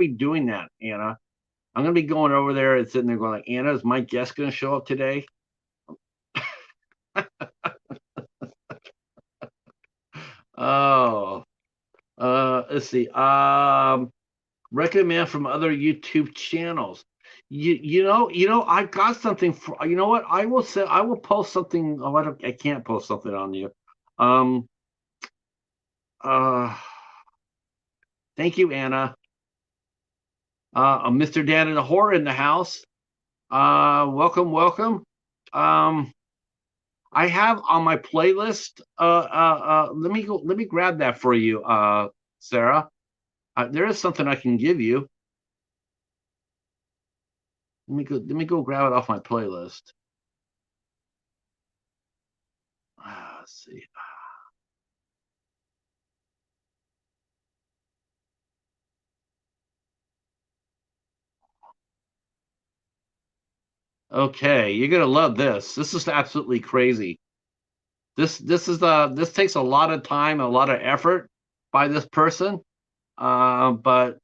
doing that, Anna. I'm going to be going over there and sitting there going like, Anna, is my guest going to show up today? Oh, let's see. Recommend from other YouTube channels. I got something for you know what I will post something. Oh, I can't post something on you. Um. Uh. Thank you, Anna. Mr. Dan and the Horror in the house. Welcome, welcome. Um. I have on my playlist. Let me grab that for you, Sarah. There is something I can give you. Let me go grab it off my playlist. Let's see. Okay, you're gonna love this. This is absolutely crazy. This takes a lot of time, a lot of effort by this person. But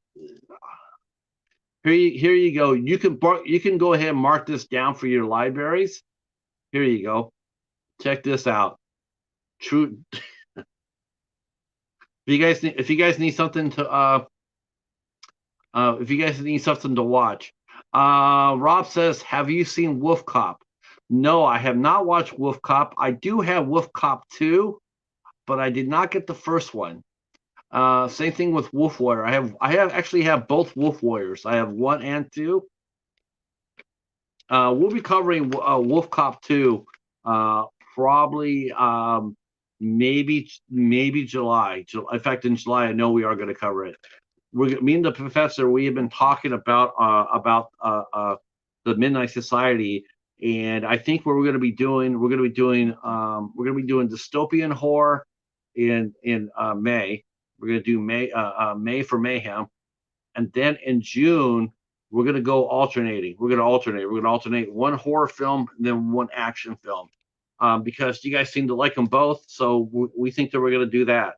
here you go. You can go ahead and mark this down for your libraries. Here you go. Check this out. True. If you guys need something to watch, Rob says, "Have you seen Wolf Cop?" No, I have not watched Wolf Cop. I do have Wolf Cop 2, but I did not get the first one. Same thing with Wolf Warrior. I actually have both Wolf Warriors. I have 1 and 2. We'll be covering Wolf Cop 2 probably maybe July. In fact, in July, I know we are going to cover it. Me and the professor, we have been talking about the Midnight Society, and I think we're going to be doing dystopian horror in May. We're going to do May for Mayhem, and then in June we're going to go alternating. We're going to alternate one horror film and then one action film, because you guys seem to like them both, so we think that we're going to do that.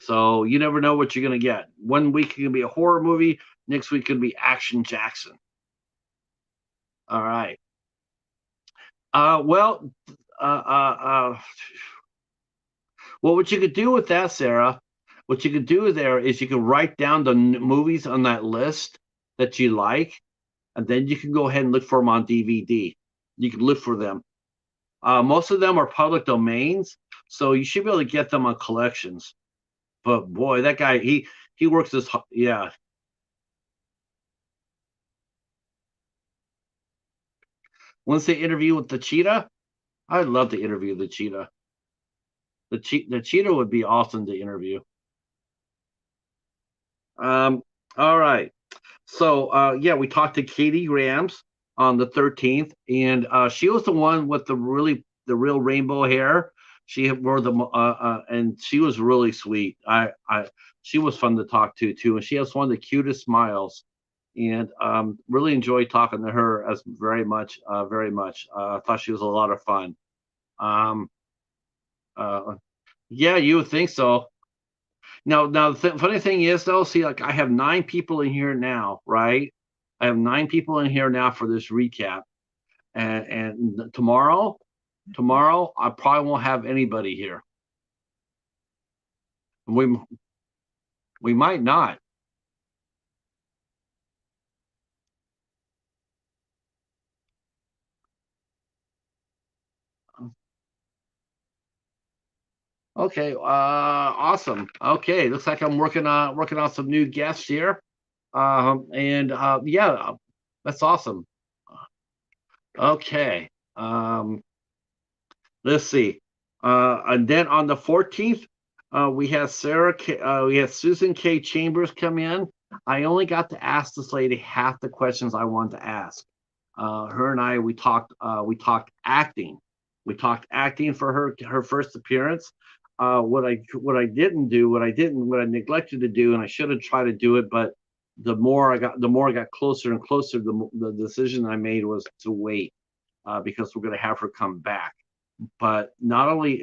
So you never know what you're going to get. One week it can be a horror movie. Next week could be Action Jackson. All right. Well, what you could do with that, Sarah? What you could do there is you can write down the movies on that list that you like, and then you can go ahead and look for them on DVD. You can look for them. Most of them are public domains, so you should be able to get them on collections. But boy, that guy, he works this. Yeah. Once they interview with the Cheetah, I'd love to interview the Cheetah. The Cheetah would be awesome to interview. Um. All right. So yeah, we talked to Katie Grams on the 13th, and she was the one with the real rainbow hair. She wore the and she was really sweet. She was fun to talk to too, and she has one of the cutest smiles. And really enjoyed talking to her as very much, very much. I thought she was a lot of fun. Um, uh, yeah, you would think so. Now the funny thing is though, see, like I have 9 people in here now, right? I have 9 people in here now for this recap, and tomorrow I probably won't have anybody here. We we might not. Okay, awesome. Okay, looks like I'm working on some new guests here. And yeah, that's awesome. Okay. Let's see. And then on the 14th, we had Susan K. Chambers come in. I only got to ask this lady half the questions I wanted to ask. Her and I we talked acting. We talked acting for her first appearance. What I neglected to do, and I should have tried to do it, but the more I got closer and closer, the decision I made was to wait, because we're going to have her come back. But not only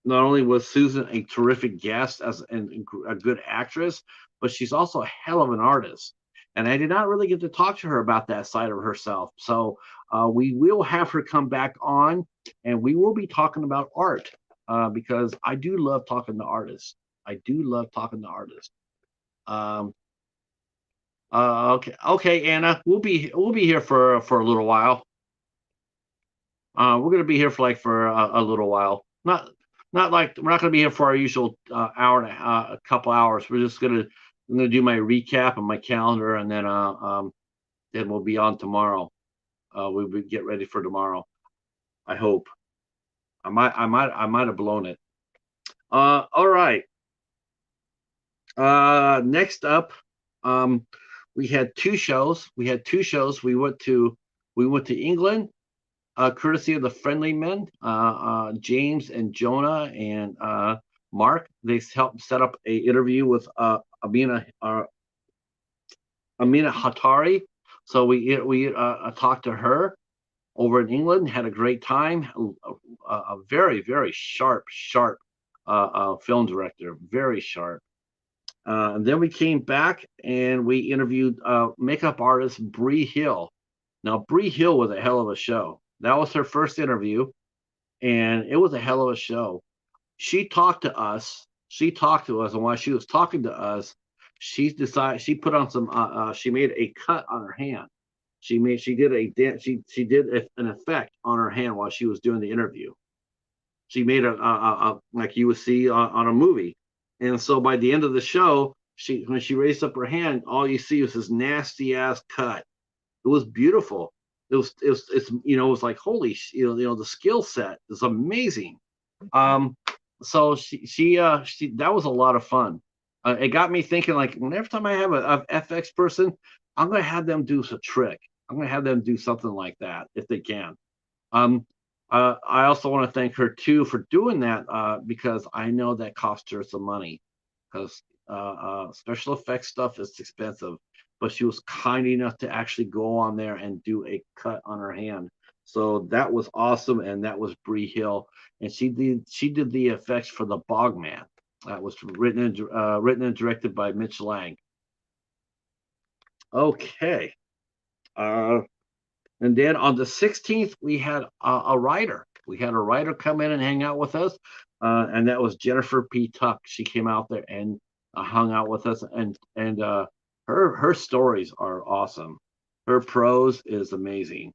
was Susan a terrific guest as and a good actress, but she's also a hell of an artist. And I did not really get to talk to her about that side of herself. So we will have her come back on, and we will be talking about art, because I do love talking to artists. I do love talking to artists. Um, okay, okay, Anna, we'll be here for a little while. We're going to be here for a little while. Not like we're not going to be here for our usual hour and a couple hours. I'm gonna do my recap and my calendar, and then we'll be on tomorrow. We get ready for tomorrow. I hope. I might have blown it. All right. Next up, um, we had two shows. We went to England, courtesy of the Friendly Men, James and Jonah and Mark. They helped set up a interview with Amina Hatari. So we talked to her over in England. Had a great time. A very very sharp film director. Very sharp. And then we came back and we interviewed makeup artist Bree Hill. Now Bree Hill was a hell of a show. That was her first interview, and it was a hell of a show. She talked to us. She talked to us, and while she was talking to us, she put on she made a cut on her hand. She did an effect on her hand while she was doing the interview. She made a like you would see on a movie, and so by the end of the show, when she raised up her hand, all you see was this nasty ass cut. It was beautiful. It was like holy, the skill set is amazing. Um, so she that was a lot of fun. It got me thinking, like, every time I have a FX person, I'm gonna have them do a trick. I'm gonna have them do something like that if they can. Um, I also want to thank her too for doing that, because I know that cost her some money, because special effects stuff is expensive. But she was kind enough to actually go on there and do a cut on her hand. So that was awesome, and that was Bree Hill, and she did the effects for the Bogman. That was written and directed by Mitch Lang. Okay. Uh, And then on the 16th, we had a writer. We had a writer come in and hang out with us, and that was Jennifer P. Tuck. She came out there and hung out with us, and her stories are awesome. Her prose is amazing.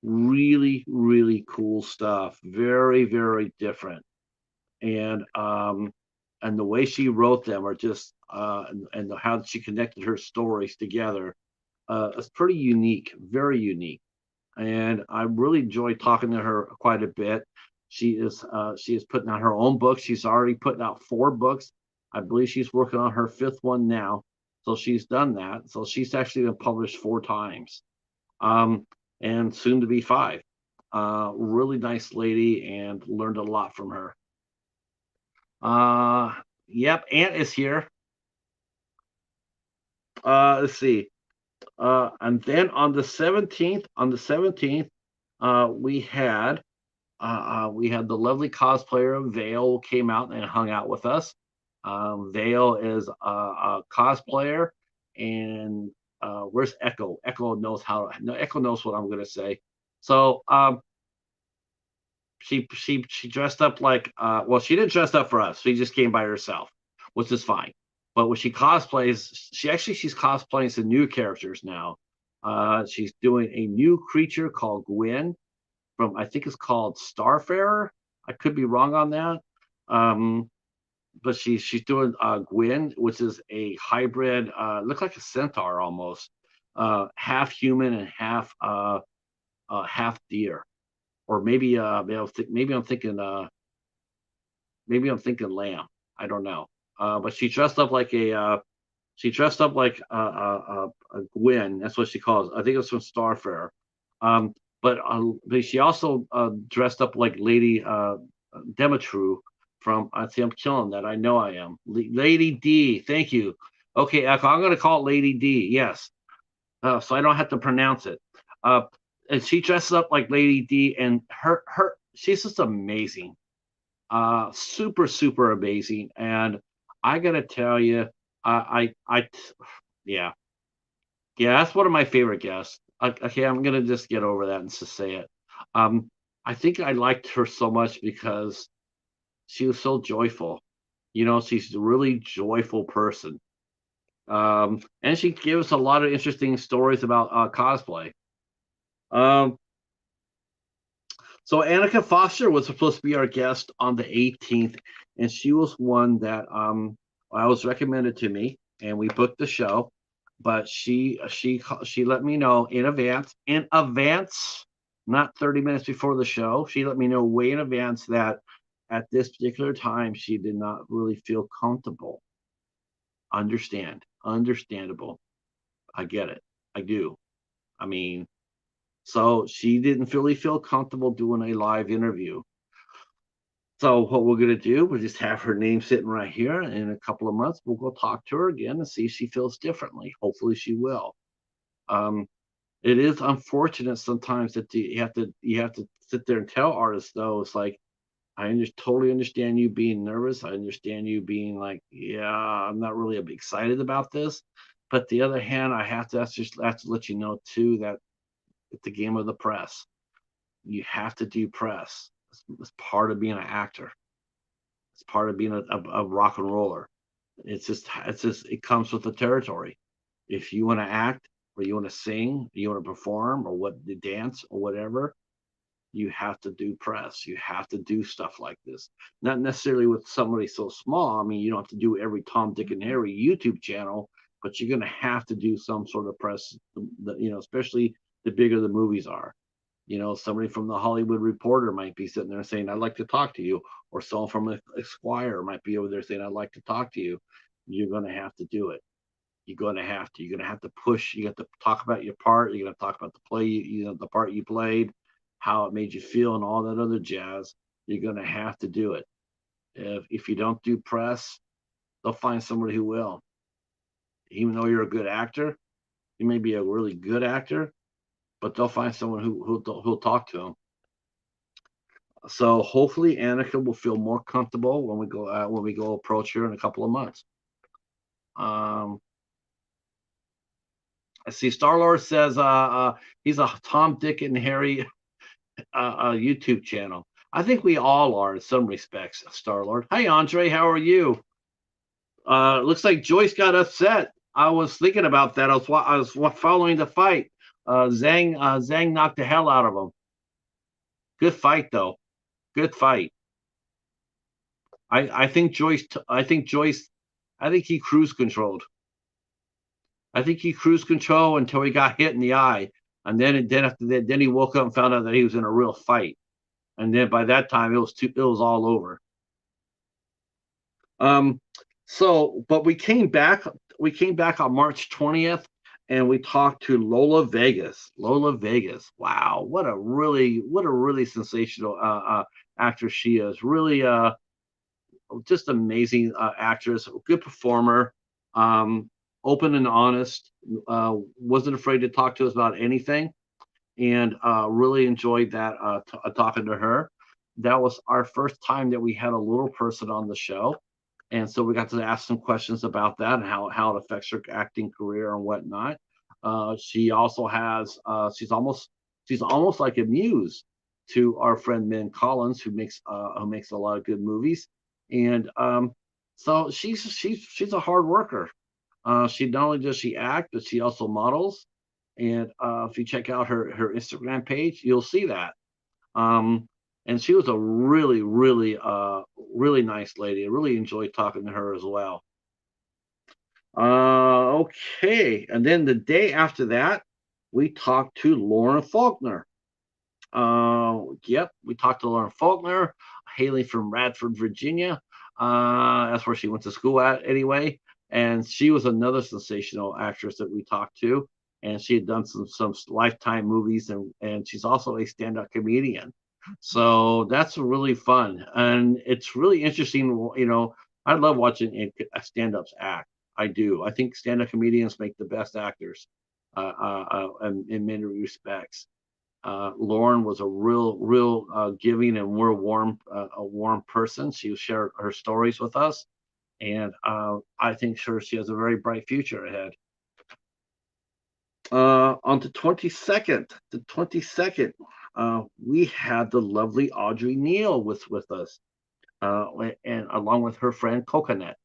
Really, really cool stuff. Very, very different, and the way she wrote them are just and how she connected her stories together. It's pretty unique. Very unique, and I really enjoy talking to her quite a bit. She is putting out her own books. She's already putting out 4 books. I believe she's working on her 5th one now. So she's done that. So she's actually been published 4 times, and soon to be 5. Really nice lady, and learned a lot from her. Uh, yep, Ant is here. Let's see. And then on the 17th, we had we had the lovely cosplayer Vale came out and hung out with us. Vale is a cosplayer, and where's Echo? Echo knows how. No, Echo knows what I'm gonna say. So she dressed up like well, she didn't dress up for us. She just came by herself, which is fine. But when she cosplays, she's cosplaying some new characters now. She's doing a new creature called Gwen from, I think it's called Starfarer. I could be wrong on that. Um, but she's doing Gwen, which is a hybrid, look like a centaur almost, half human and half deer, or maybe I'm thinking lamb. I don't know. But she dressed up like a Gwen. That's what she calls. I think it's from Starfarer. Um, but she also dressed up like Lady Demetru from. I see I'm killing that. I know I am. Lady D. Thank you. Okay, Echo, I'm going to call it Lady D. Yes, so I don't have to pronounce it. Uh, and she dresses up like Lady D, and her she's just amazing. Super amazing. And I gotta tell you, I yeah, yeah, that's one of my favorite guests. Okay, I'm gonna just get over that and just say it. Um, I think I liked her so much because she was so joyful. She's a really joyful person. And she gives a lot of interesting stories about cosplay. Um, So Annika Foster was supposed to be our guest on the 18th, and she was one that I was recommended to me, and we booked the show. But she let me know in advance, not 30 minutes before the show. She let me know way in advance that at this particular time she did not really feel comfortable. Understandable. I get it. I do. I mean, so she didn't really feel comfortable doing a live interview. So what we're gonna do, we'll just have her name sitting right here. In a couple of months, we'll go talk to her again and see if she feels differently. Hopefully, she will. Um, it is unfortunate sometimes that you have to sit there and tell artists though. It's like totally understand you being nervous. I understand you being like, yeah, I'm not really excited about this. But the other hand, I have to let you know too that it's the game of the press. You have to do press. It's part of being an actor. It's part of being a rock and roller. It's just it comes with the territory. If you want to act or you want to sing, or you want to perform or what the dance or whatever, you have to do press. You have to do stuff like this. Not necessarily with somebody so small. I mean, you don't have to do every Tom, Dick, and Harry YouTube channel, but you're going to have to do some sort of press. Especially the bigger the movies are. Somebody from the Hollywood Reporter might be sitting there saying, I'd like to talk to you. Or someone from Esquire might be over there saying, I'd like to talk to you. You're going to have to do it. You're going to have to. You're going to have to push. You have to talk about your part. You're going to talk about the play, the part you played, how it made you feel, and all that other jazz. You're going to have to do it. If you don't do press, they'll find somebody who will. Even though you're a good actor, you may be a really good actor, but they'll find someone who'll talk to them. So hopefully Annika will feel more comfortable when we go approach her in a couple of months. Um, I see Star Lord says he's a Tom, Dick, and Harry YouTube channel. I think we all are in some respects, Star Lord. Hey Andre, how are you? Looks like Joyce got upset. I was thinking about that. I was following the fight. Zhang knocked the hell out of him. Good fight though. Good fight. I think Joyce. I think Joyce. I think he cruise controlled. I think he cruise control until he got hit in the eye, and then after that, then he woke up and found out that he was in a real fight. And then by that time, it was all over. Um, but we came back. We came back on March 20th, and we talked to Lola Vegas. Lola Vegas. Wow, what a really sensational actress she is. Really, just amazing actress, good performer, um, open and honest. Wasn't afraid to talk to us about anything, and really enjoyed that talking to her. That was our first time that we had a little person on the show, and so we got to ask some questions about that and how it affects her acting career and whatnot. She also has she's almost like a muse to our friend Min Collins, who makes a lot of good movies, and so she's a hard worker. She not only does she act, but she also models. And if you check out her Instagram page, you'll see that. Um, and she was a really nice lady. I really enjoyed talking to her as well. Okay, and then the day after that, we talked to Lauren Faulkner. Yep, we talked to Lauren Faulkner, hailing from Radford, Virginia. That's where she went to school at anyway. And she was another sensational actress that we talked to. And she had done some Lifetime movies, and she's also a stand-up comedian. So that's really fun, and it's really interesting. I love watching stand-ups act. I do. I think stand-up comedians make the best actors, in many respects. Lauren was a real giving and a warm person. She shared her stories with us, and I think sure she has a very bright future ahead. On the 22nd, we had the lovely Audrey Neal with us, and along with her friend Coconut.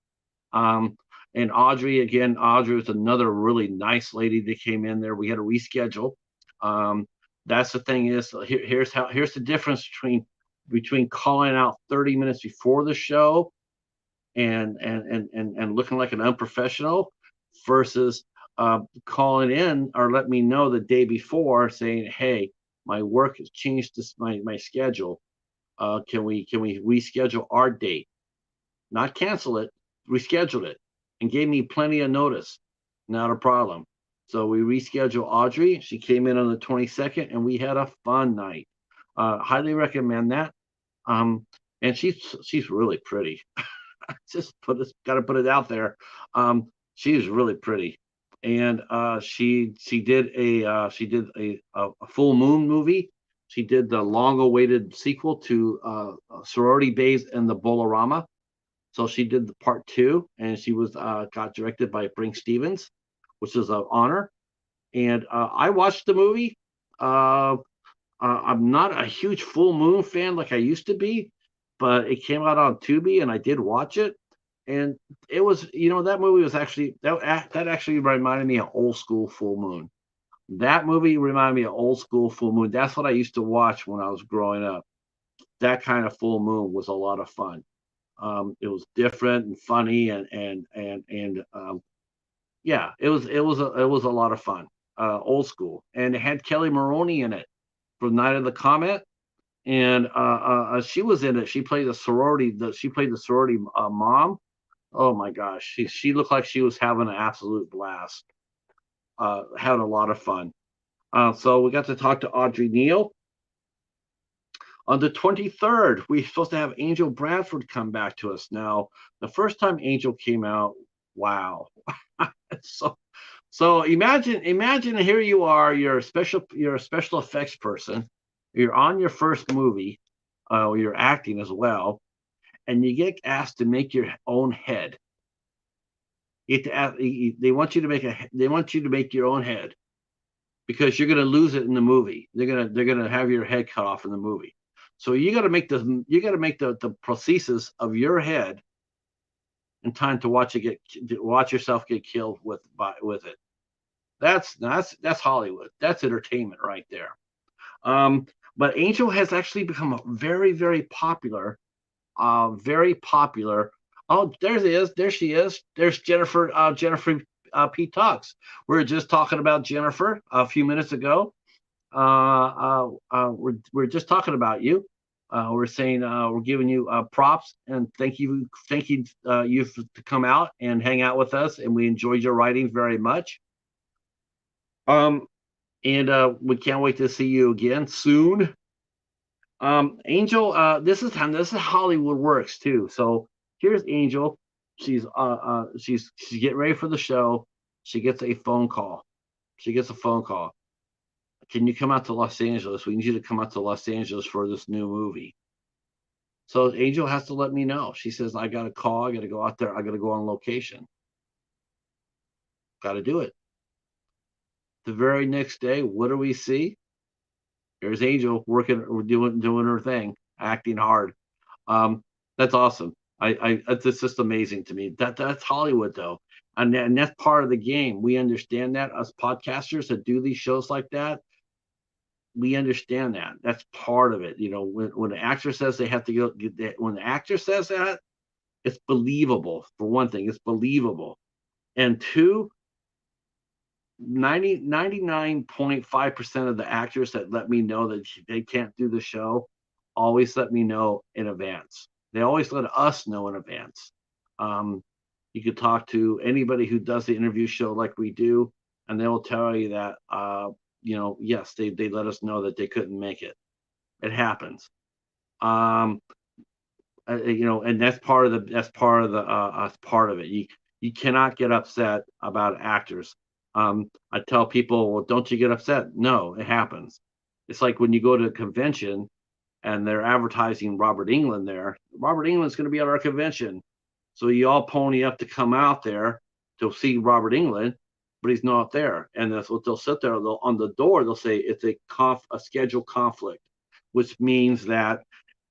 Um, and Audrey was another really nice lady that came in there. We had to reschedule. Um, that's the thing is here's the difference between calling out 30 minutes before the show and looking like an unprofessional versus calling in or let me know the day before saying, hey, my work has changed my schedule. Can we reschedule our date? Not cancel it, reschedule it, and gave me plenty of notice. Not a problem. So we rescheduled Audrey. She came in on the 22nd, and we had a fun night. Highly recommend that. Um, and she's really pretty. Just got to put it out there. She's really pretty, and she did a full moon movie. She did the long awaited sequel to Sorority Babes and the Bolorama. So she did the part two, and she was got directed by Brink Stevens, which is an honor. And I watched the movie. Uh, I'm not a huge Full Moon fan like I used to be, but it came out on Tubi, and I did watch it. And it was, that movie was actually that actually reminded me of old school Full Moon. That movie reminded me of old school Full Moon. That's what I used to watch when I was growing up. That kind of Full Moon was a lot of fun. It was different and funny, and yeah, it was a lot of fun. Old school, and it had Kelly Maroney in it from Night of the Comet, and she was in it. She played the sorority mom. Oh my gosh, she looked like she was having an absolute blast. Had a lot of fun. So we got to talk to Audrey Neal. On the 23rd, we're supposed to have Angel Bradford come back to us. Now, the first time Angel came out, wow. so so imagine here you are, you're a special effects person. You're on your first movie, you're acting as well, and you get asked to make your own head. You get to ask, they want you to make your own head because you're going to lose it in the movie. They're going to have your head cut off in the movie. So you got to make the prosthesis of your head in time to watch yourself get killed with it. That's Hollywood. That's entertainment right there. But Angel has actually become very popular. Very popular. Oh, there it is. There she is. There's Jennifer P. Tux. We were just talking about Jennifer a few minutes ago. We're just talking about you. We're saying we're giving you props and thank you to come out and hang out with us, and we enjoyed your writing very much. Um, and we can't wait to see you again soon. Angel, this is Hollywood works too. So here's Angel. She's getting ready for the show. She gets a phone call. She gets a phone call. Can you come out to Los Angeles? We need you to come out to Los Angeles for this new movie. So Angel has to let me know. She says, I got a call. I got to go out there. I got to go on location. Got to do it. The very next day, what do we see? There's Angel working, doing her thing, acting hard. Um, that's awesome. It's just amazing to me. That's Hollywood though, and that's part of the game. We understand that us podcasters that do these shows like that, we understand that. That's part of it. When the actor says they have to go, when the actor says that, it's believable. For one thing, it's believable, and two, 99.5% of the actors that let me know that they can't do the show always let me know in advance. They always let us know in advance. Um, you could talk to anybody who does the interview show like we do, and they will tell you that, yes, they let us know that they couldn't make it. It happens. Um, and that's part of it. You cannot get upset about actors. I tell people, well, don't you get upset? No, it happens. It's like when you go to a convention and they're advertising Robert England there. Robert England's going to be at our convention, so you all pony up to come out there to see Robert England, but he's not there. And that's what they'll sit there. They'll on the door. They'll say it's a schedule conflict, which means that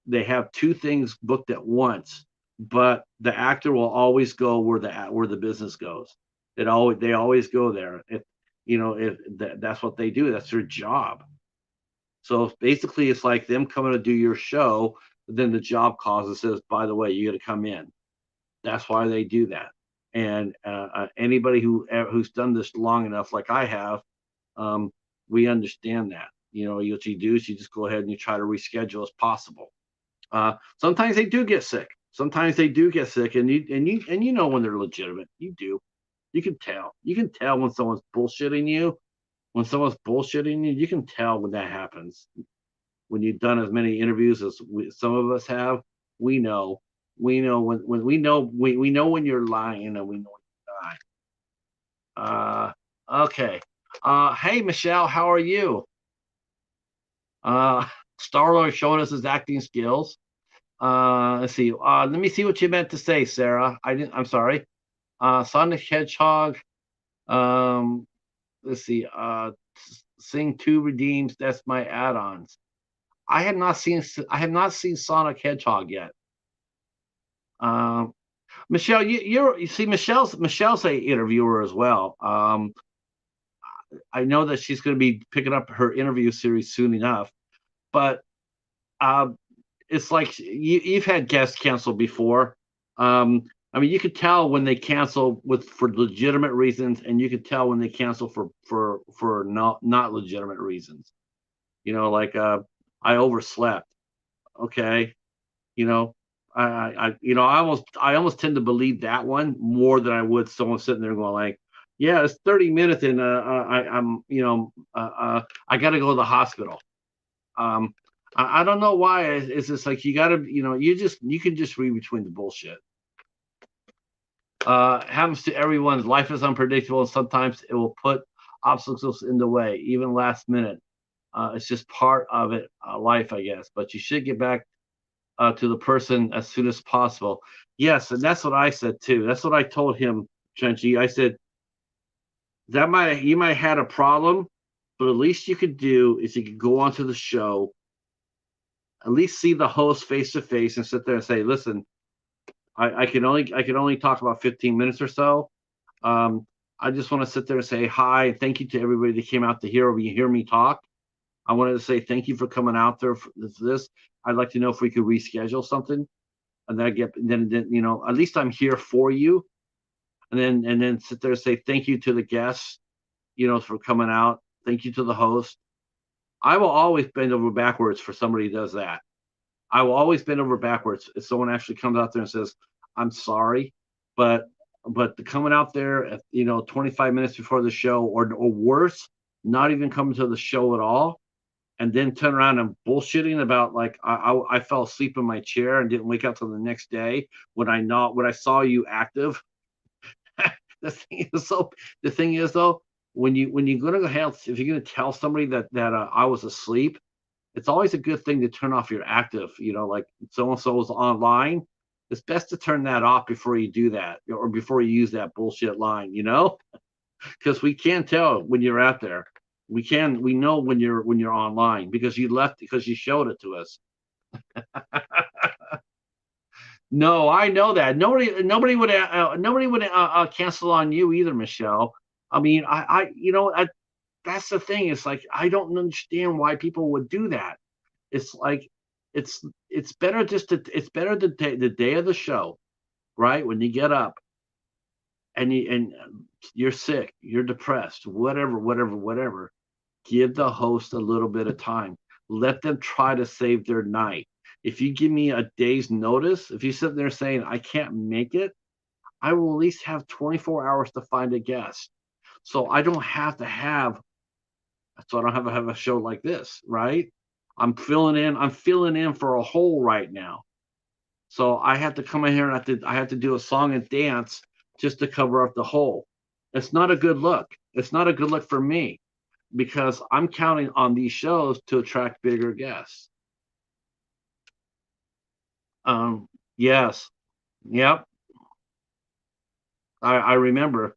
they have two things booked at once, but the actor will always go where the business goes. They always go there. If that's what they do, that's their job. So basically, it's like them coming to do your show. But then the job calls and says, "By the way, you got to come in." That's why they do that. And anybody who's done this long enough, like I have, um, we understand that. What you do is you just go ahead and you try to reschedule as possible. Sometimes they do get sick. Sometimes they do get sick, and you know when they're legitimate. You do. You can tell. You can tell when someone's bullshitting you. When someone's bullshitting you, you can tell when that happens. When you've done as many interviews as some of us have, we know. We know when we know when you're lying, and we know when you're not. Okay. Hey Michelle, how are you? Uh, Starlord showing us his acting skills. Let's see. Let me see what you meant to say, Sarah. I didn't. I'm sorry. Sonic Hedgehog. Um, let's see. Sing Two Redeems. That's my add-ons. I have not seen. I have not seen Sonic Hedgehog yet. Um, Michelle, you see Michelle's a interviewer as well. I know that she's going to be picking up her interview series soon enough, but um, it's like you've had guests cancel before. Um, I mean, you could tell when they cancel for legitimate reasons, and you could tell when they cancel for not legitimate reasons. Like I overslept. Okay, you know, I almost tend to believe that one more than I would someone sitting there going like, yeah, it's 30 minutes and I got to go to the hospital. Um, I don't know why. It's just like you got to, you can just read between the bullshit. Happens to everyone's life is unpredictable, and sometimes it will put obstacles in the way, even last minute. It's just part of it, life, I guess. But you should get back to the person as soon as possible. Yes, and that's what I said too. That's what I told him, Trenchy. I said you might have had a problem, but at least you could do is you could go onto the show, at least see the host face to face, and sit there and say, "Listen, I can only talk about 15 minutes or so. Um, I just want to sit there and say hi, thank you to everybody that came out to hear me talk. I wanted to say thank you for coming out there for this. I'd like to know if we could reschedule something, and then at least I'm here for you, and then sit there and say thank you to the guests, for coming out. Thank you to the host. I will always bend over backwards for somebody who does that. I will always bend over backwards if someone actually comes out there and says, "I'm sorry," but the coming out there at 25 minutes before the show or worse, not even coming to the show at all, and then turn around and bullshitting about like I fell asleep in my chair and didn't wake up till the next day when I saw you active. the thing is so the thing is though, when you're gonna have if you're gonna tell somebody that I was asleep, it's always a good thing to turn off your active. Like so and so is online. It's best to turn that off before you do that or before you use that bullshit line. Because we can tell when you're out there. We know when you're online because you left because you showed it to us. No, I know that. Nobody would cancel on you either, Michelle. I mean, that's the thing. It's like I don't understand why people would do that. It's like it's better it's better the day of the show, right? When you get up and you're sick, you're depressed, whatever, whatever, whatever. Give the host a little bit of time. Let them try to save their night. If you give me a day's notice, if you sit there saying I can't make it, I will at least have 24 hours to find a guest. So I don't have to have so I don't have a show like this, right? I'm filling in for a hole right now. So I have to come in here and I have to do a song and dance just to cover up the hole. It's not a good look. It's not a good look for me because I'm counting on these shows to attract bigger guests. Yes, yep, I remember.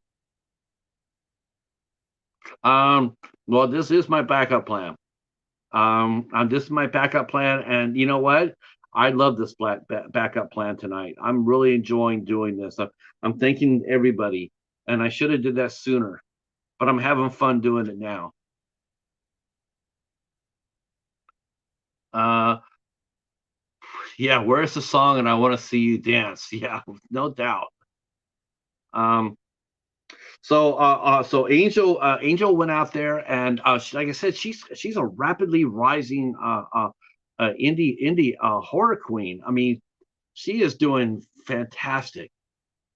Um, well, this is my backup plan. This is my backup plan, and you know what? I love this backup plan tonight. I'm really enjoying doing this. I'm thanking everybody, and I should have did that sooner, but I'm having fun doing it now. Uh, yeah, where's the song? And I want to see you dance. Yeah, no doubt. Um, so Angel went out there, and like I said, she's a rapidly rising indie horror queen. I mean, she is doing fantastic.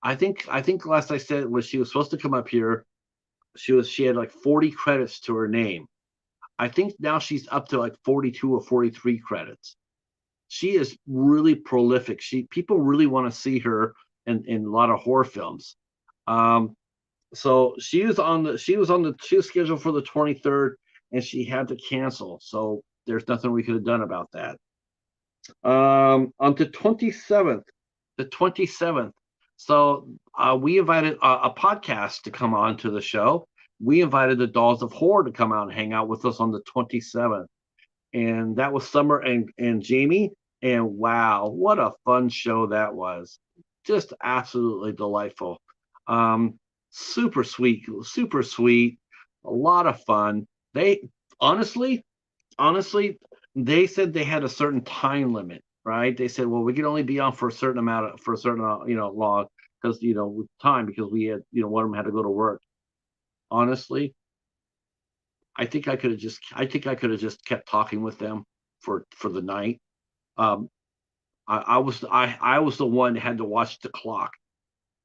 I think last I said was she was supposed to come up here. She had like 40 credits to her name. I think now she's up to like 42 or 43 credits. She is really prolific. People really want to see her in a lot of horror films. Um, so she was scheduled for the 23rd and she had to cancel. So there's nothing we could have done about that. On the 27th, the 27th. So we invited a podcast to come on to the show. We invited the Dolls of Horror to come out and hang out with us on the 27th. And that was Summer and Jamie. And wow, what a fun show that was. Just absolutely delightful. Um, super sweet, super sweet, a lot of fun. They honestly, honestly, they said they had a certain time limit, right? They said, well, we can only be on for a certain for a certain, long because, with time because we had, one of them had to go to work. Honestly, I think I could have just kept talking with them for the night. Um, I was the one that had to watch the clock,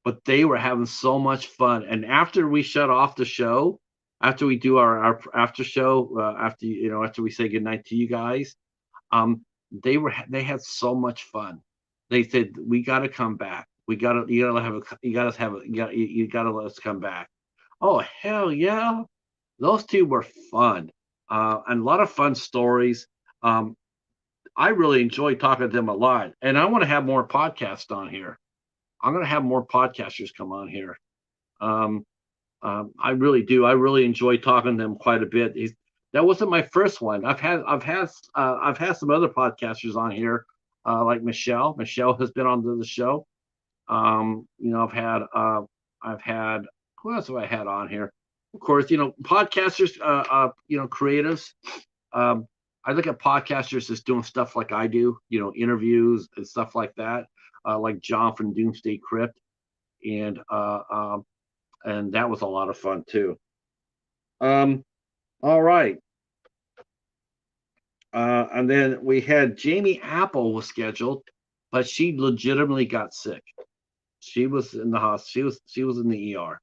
but they were having so much fun. And after we shut off the show, after we do our after show, after we say goodnight to you guys, um, they had so much fun. They said we got to come back. You gotta let us come back. Oh hell yeah! Those two were fun, and a lot of fun stories. Um, I really enjoy talking to them a lot, and I want to have more podcasts on here. I'm going to have more podcasters come on here. Um, I really do. I really enjoy talking to them quite a bit. That wasn't my first one. I've had some other podcasters on here, like Michelle. Michelle has been on the show. I've had who else have I had on here? Of course, podcasters, creatives. Um, I look at podcasters as doing stuff like I do, interviews and stuff like that, like John from Doomsday Crypt, and that was a lot of fun too. Um, all right, and then we had Jamie Apple was scheduled, but she legitimately got sick. She was in the hospital. She was in the ER.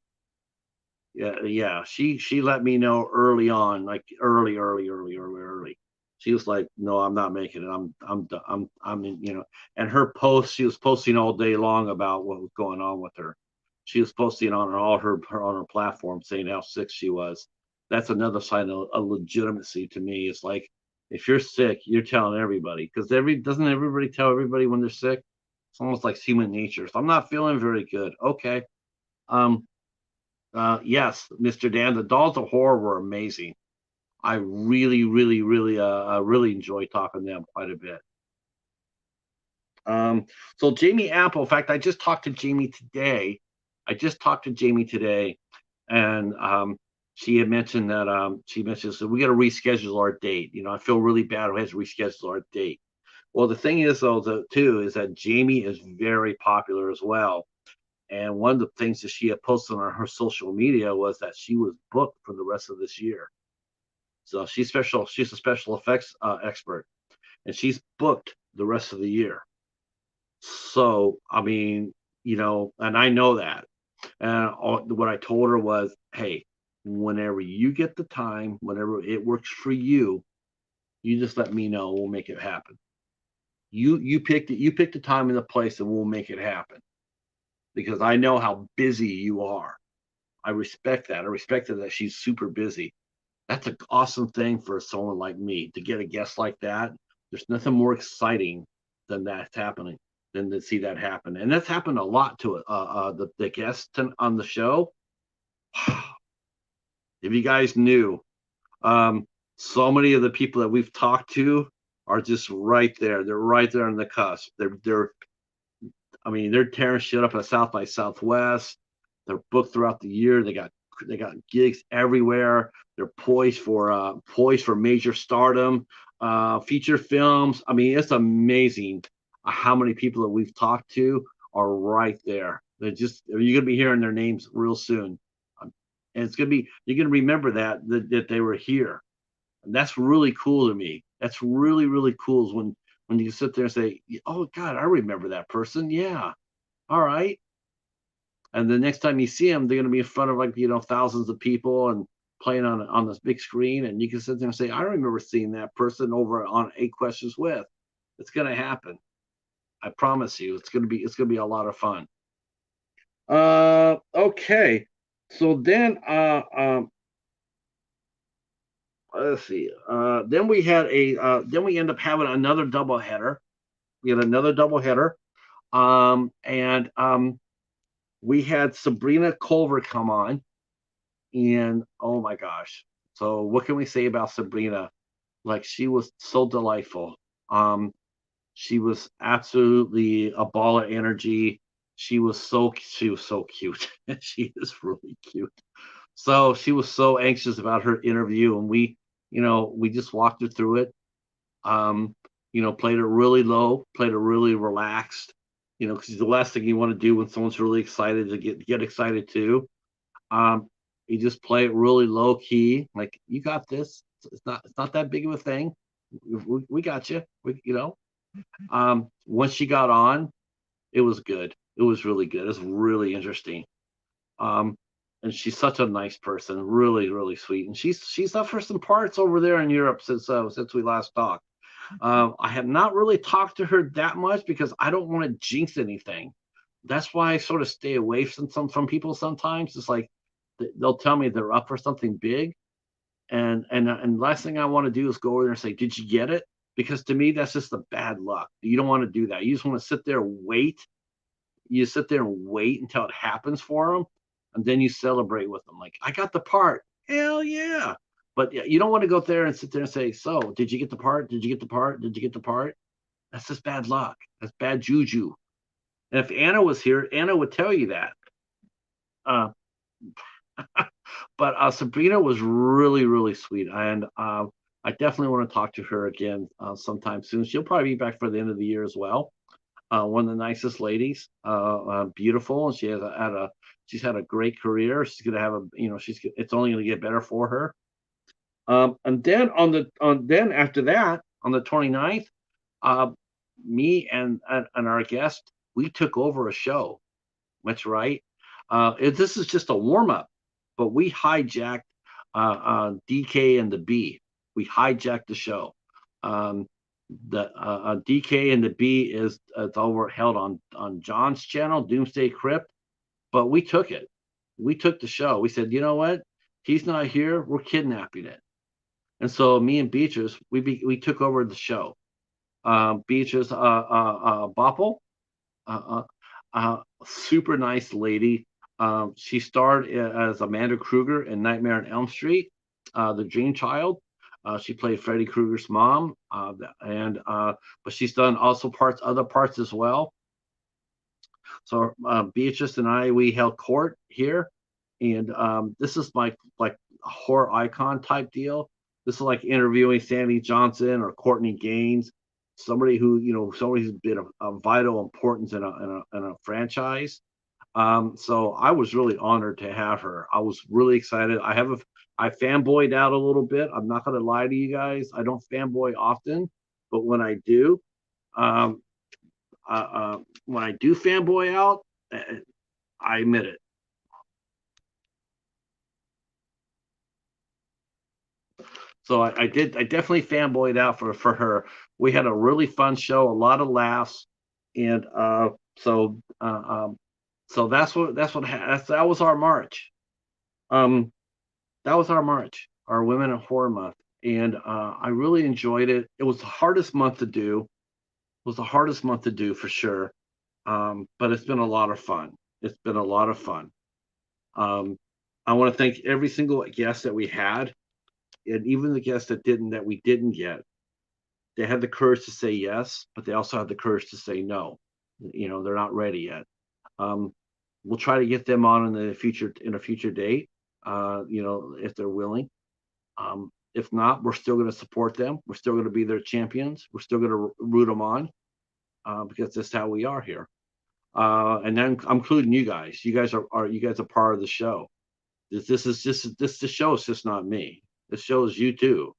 Yeah. She let me know early on, like early. She was like, "No, I'm not making it. I'm in, And her post, she was posting all day long about what was going on with her. She was posting on all her on her platform saying how sick she was. That's another sign of legitimacy to me. It's like if you're sick, you're telling everybody because doesn't everybody tell everybody when they're sick? It's almost like human nature. So I'm not feeling very good. Okay. Um, yes, Mr. Dan, the Dolls of Horror were amazing. I really enjoyed talking to them quite a bit. Um, so Jamie Apple, in fact, I just talked to Jamie today. I just talked to Jamie today, and she had mentioned that she mentioned so we got to reschedule our date. I feel really bad we have to reschedule our date. Well, the thing is though, too, is that Jamie is very popular as well. And one of the things that she had posted on her social media was that she was booked for the rest of this year. So she's special. She's a special effects expert, and she's booked the rest of the year. So I mean, and I know that. And what I told her was, hey, whenever you get the time, whenever it works for you, you just let me know. We'll make it happen. You picked it. You picked the time and the place, and we'll make it happen because I know how busy you are. I respect that. I respect that she's super busy. That's an awesome thing for someone like me to get a guest like that. There's nothing more exciting than that's happening, than to see that happen. And that's happened a lot to the guests on the show. If you guys knew, um, so many of the people that we've talked to are just right there. They're right there on the cusp. I mean, they're tearing shit up at South by Southwest. They're booked throughout the year. They got gigs everywhere. They're poised for major stardom, feature films. I mean, it's amazing how many people that we've talked to are right there. You're gonna be hearing their names real soon, and it's gonna be you're gonna remember that they were here. And that's really cool to me. That's really cool is when you sit there and say, "Oh God, I remember that person." Yeah, all right. And the next time you see them, they're going to be in front of like thousands of people and playing on this big screen, and you can sit there and say, "I remember seeing that person over on Eight Questions with." It's going to happen. I promise you. It's going to be a lot of fun. Okay. So let's see. Then we end up having another double header. We had another double header. And we had Sabrina Culver come on, and oh my gosh. So what can we say about Sabrina? Like she was so delightful. Um, she was absolutely a ball of energy. She was so cute. She is really cute. So she was so anxious about her interview, and we just walked her through it. Um, played it really low, played it really relaxed. Because the last thing you want to do when someone's really excited to get excited too. Um, you just play it really low key, like you got this. It's not that big of a thing. We got you. Once she got on, it was good. It was really good. It was really interesting. Um, and she's such a nice person, really sweet. And she's up for some parts over there in Europe since we last talked. I have not really talked to her that much because I don't want to jinx anything. That's why I sort of stay away from people sometimes. It's like they'll tell me they're up for something big, and last thing I want to do is go over there and say, "Did you get it?" Because to me, that's just a bad luck. You don't want to do that. You just want to sit there and wait. You sit there and wait until it happens for them, and then you celebrate with them. Like, I got the part. Hell yeah! But you don't want to go there and sit there and say, "So, did you get the part? Did you get the part? Did you get the part?" That's just bad luck. That's bad juju. And if Anna was here, Anna would tell you that. Uh, but Sabrina was really sweet, and I definitely want to talk to her again sometime soon. She'll probably be back for the end of the year as well. One of the nicest ladies, beautiful, and she's had a great career. She's gonna have it's only gonna get better for her. And then then after that, on the 29th, uh, me and our guest, we took over a show. That's right. This is just a warm up but we hijacked DK and the B. We hijacked the show. Um, the DK and the B is over held on John's channel, Doomsday Crypt, but we took it. We took the show. We said, you know what? He's not here. We're kidnapping it. And so me and Beatrice, we took over the show. Beatrice Boppel, super nice lady. She starred as Amanda Kruger in Nightmare on Elm Street, the Dream Child. She played Freddy Krueger's mom, but she's done also other parts as well. So Beatrice and I, we held court here, and this is like a horror icon type deal. This is like interviewing Sandy Johnson or Courtney Gaines, somebody somebody who's been a vital importance in a franchise. So I was really honored to have her. I was really excited. I fanboyed out a little bit. I'm not going to lie to you guys. I don't fanboy often, but um, when I do fanboy out, I admit it. So I did. I definitely fanboyed out for her. We had a really fun show, a lot of laughs, and so that was our March. Um, that was our March, our Women in Horror Month, and I really enjoyed it. It was the hardest month to do. It was the hardest month to do for sure, but it's been a lot of fun. It's been a lot of fun. Um, I want to thank every single guest that we had, and even the guests that we didn't get. They had the courage to say yes, but they also had the courage to say no. They're not ready yet. Um, we'll try to get them on in a future date. If they're willing. If not, we're still going to support them. We're still going to be their champions. We're still going to root them on because that's how we are here. And then I'm including you guys. You guys are part of the show. The show is just not me. The show is you too.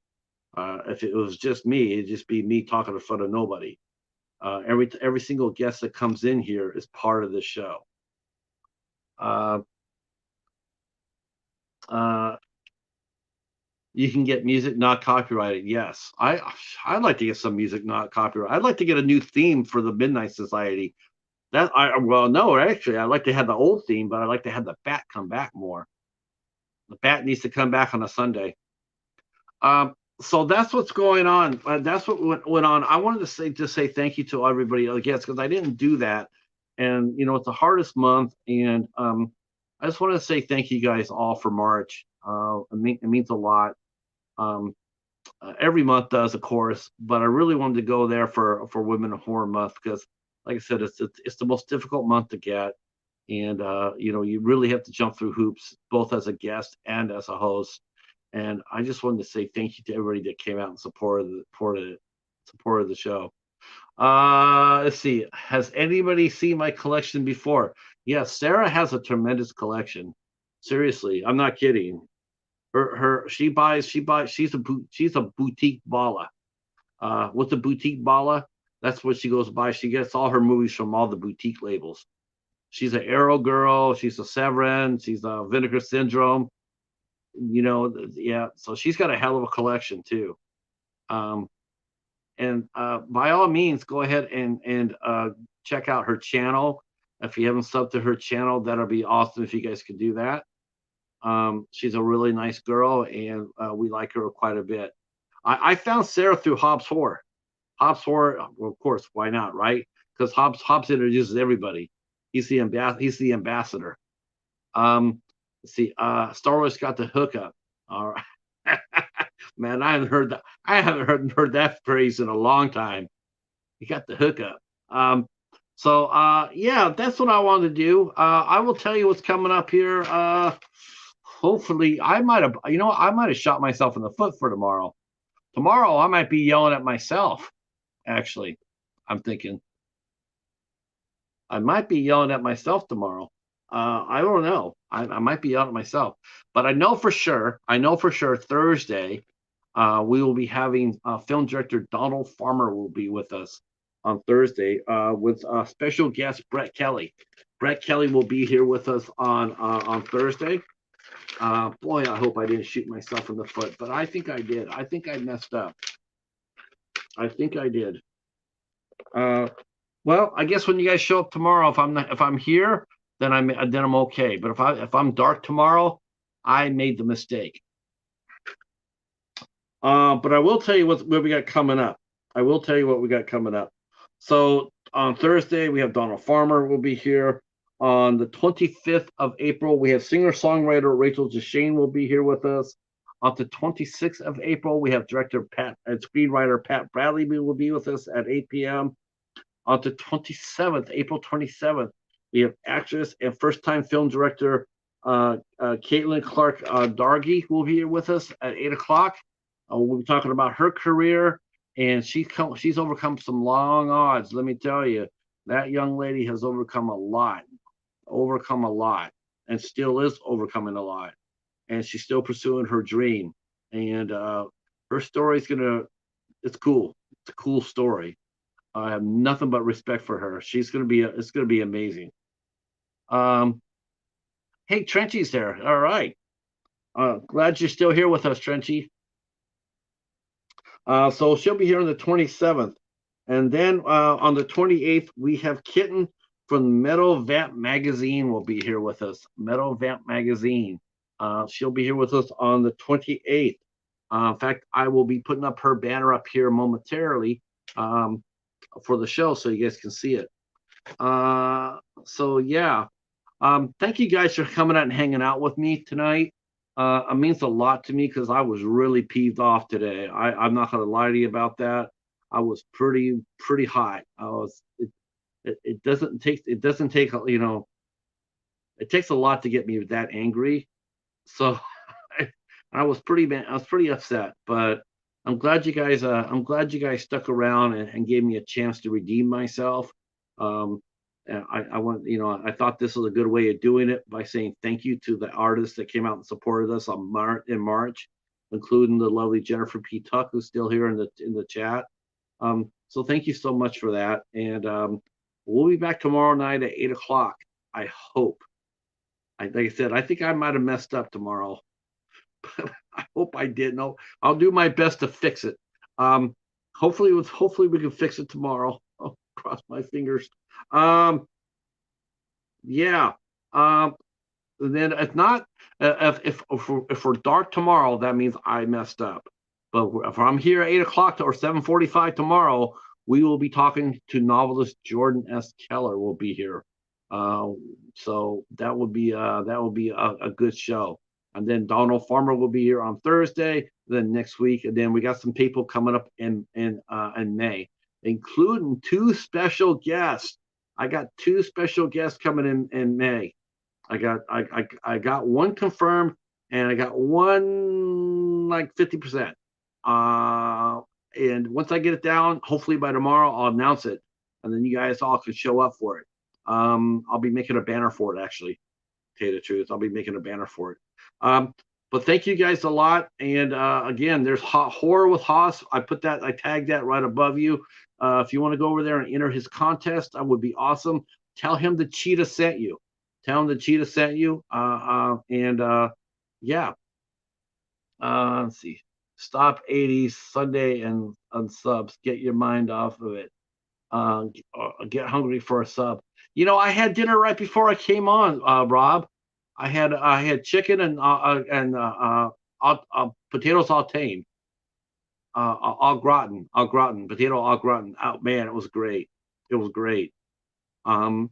If it was just me, it'd just be me talking in front of nobody. Every single guest that comes in here is part of the show. Uh, uh, you can get music not copyrighted. Yes, I'd like to get some music not copyrighted. I'd like to get a new theme for the Midnight Society. No, actually, I'd like to have the old theme, but I'd like to have the bat come back more. The bat needs to come back on a Sunday. So that's what's going on. That's what went on. I wanted to say thank you to everybody again because I didn't do that, and it's the hardest month, and I just wanted to say thank you guys all for March. It means a lot. Um, every month does, of course, but I really wanted to go there for Women in Horror Month because, like I said, it's the most difficult month to get, and you really have to jump through hoops both as a guest and as a host. And I just wanted to say thank you to everybody that came out and supported the show. Let's see. Has anybody seen my collection before? Yes, Sarah has a tremendous collection. Seriously, I'm not kidding. She's a boutique baller. What's a boutique baller? That's what she goes by. She gets all her movies from all the boutique labels. She's an Arrow girl. She's a Severin. She's a Vinegar Syndrome. Yeah. So she's got a hell of a collection too. Um, and by all means, go ahead and check out her channel. If you haven't subbed to her channel, that'll be awesome if you guys could do that. She's a really nice girl, and we like her quite a bit. I found Sarah through Hobbs Horror. Hobbs Horror, well, of course, why not, right? Because Hobbs introduces everybody. He's the ambassador. Let's see, Star Wars got the hookup. All right. Man, I haven't heard that. I haven't heard that phrase in a long time. You got the hookup. Yeah, that's what I wanted to do. I will tell you what's coming up here. Hopefully, I might have shot myself in the foot for tomorrow. Tomorrow, I might be yelling at myself. Actually, I'm thinking I might be yelling at myself tomorrow. I don't know. I might be yelling at myself, but I know for sure. Thursday, we will be having film director Donald Farmer will be with us on Thursday with special guest Brett Kelly. Brett Kelly will be here with us on Thursday. Boy, I hope I didn't shoot myself in the foot, but I think I did. I think I messed up. I think I did. Well, I guess when you guys show up tomorrow, if I'm here, then I'm okay. But if I'm dark tomorrow, I made the mistake. But I will tell you what we got coming up. I will tell you what we got coming up. So on Thursday, we have Donald Farmer will be here. On the 25th of April, we have singer-songwriter Rachel Deshane will be here with us. On the 26th of April, we have director Pat and screenwriter Pat Bradley will be with us at 8 p.m. On the 27th, April 27th, we have actress and first-time film director Caitlin Clark Dargy who will be here with us at 8 o'clock. We'll be talking about her career, and she's overcome some long odds. Let me tell you, that young lady has overcome a lot, and still is overcoming a lot. And she's still pursuing her dream. And her story is it's cool. It's a cool story. I have nothing but respect for her. It's gonna be amazing. Um, hey, Trenchy's there. All right. Glad you're still here with us, Trenchy. So she'll be here on the 27th. And then on the 28th, we have Kitten from Metal Vamp Magazine will be here with us. Metal Vamp Magazine. She'll be here with us on the 28th. In fact, I will be putting up her banner up here momentarily for the show so you guys can see it. So yeah. Thank you guys for coming out and hanging out with me tonight. It means a lot to me because I was really peeved off today. I'm not going to lie to you about that. I was pretty hot. It doesn't take it takes a lot to get me that angry. So I was pretty upset. But I'm glad you guys stuck around and gave me a chance to redeem myself. I thought this was a good way of doing it by saying thank you to the artists that came out and supported us in March, including the lovely Jennifer P. Tuck, who's still here in the chat. So thank you so much for that, and we'll be back tomorrow night at 8 o'clock. I hope. Like I said, I think I might have messed up tomorrow. I hope I didn't. I'll do my best to fix it. Hopefully we can fix it tomorrow. I'll cross my fingers. Yeah. Then if not, if we're dark tomorrow, that means I messed up. But if I'm here at 8 o'clock or 7:45 tomorrow, we will be talking to novelist Jordan S. Keller. Will be here. So that will be a good show. And then Donald Farmer will be here on Thursday. Then next week, and then we got some people coming up in May, including two special guests. I got two special guests coming in May. I got one confirmed, and I got one like 50%. And once I get it down, hopefully by tomorrow, I'll announce it, and then you guys all can show up for it. I'll be making a banner for it, actually. To tell you the truth, I'll be making a banner for it. But thank you guys a lot. And again, there's Horror with Haas. I tagged that right above you. If you want to go over there and enter his contest, that would be awesome. Tell him the Cheetah sent you. Tell him the Cheetah sent you. Yeah. Let's see. Stop 80s Sunday and unsubs. Get your mind off of it. Get hungry for a sub. I had dinner right before I came on, Rob. I had chicken and potato sauteing, au gratin, potato au gratin. Oh man, it was great. It was great. Um,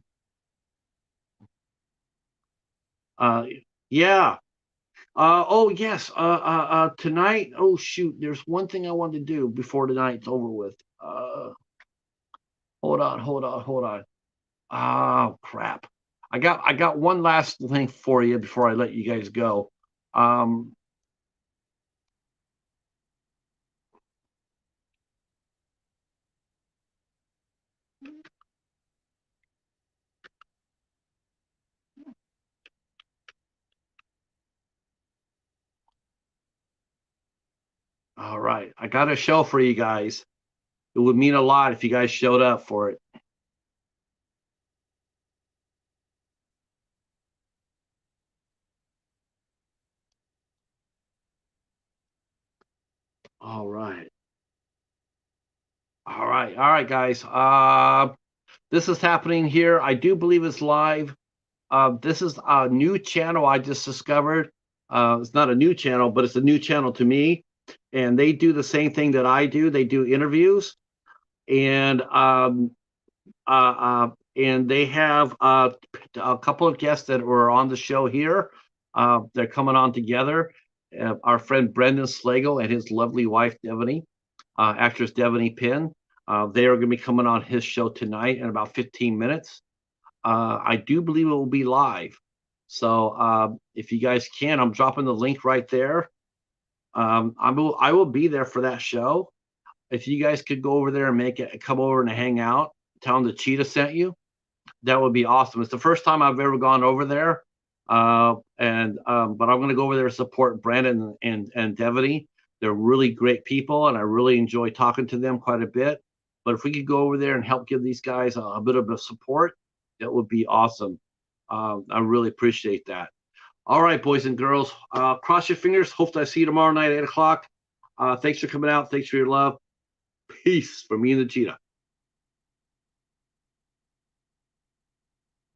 yeah. Oh yes. Tonight. Oh shoot. There's one thing I wanted to do before tonight's over with. Hold on. Oh crap. I got one last thing for you before I let you guys go. All right. I got a show for you guys. It would mean a lot if you guys showed up for it. All right. All right, guys. This is happening here. I do believe it's live. This is a new channel I just discovered. It's not a new channel, but it's a new channel to me. And they do the same thing that I do. They do interviews, and and they have a couple of guests that were on the show here. They're coming on together. Our friend Brendan Slagle and his lovely wife Devaney, actress Devaney Pinn. They are going to be coming on his show tonight in about 15 minutes. I do believe it will be live. So if you guys can, I'm dropping the link right there. I will be there for that show. If you guys could go over there and make it, come over and hang out, tell them the Cheetah sent you. That would be awesome. It's the first time I've ever gone over there, and but I'm going to go over there to support Brandon and Devaney. They're really great people, and I really enjoy talking to them quite a bit. But if we could go over there and help give these guys a bit of a support, that would be awesome. I really appreciate that. All right, boys and girls, cross your fingers. Hope I see you tomorrow night at 8 o'clock. Thanks for coming out. Thanks for your love. Peace from me and the Cheetah.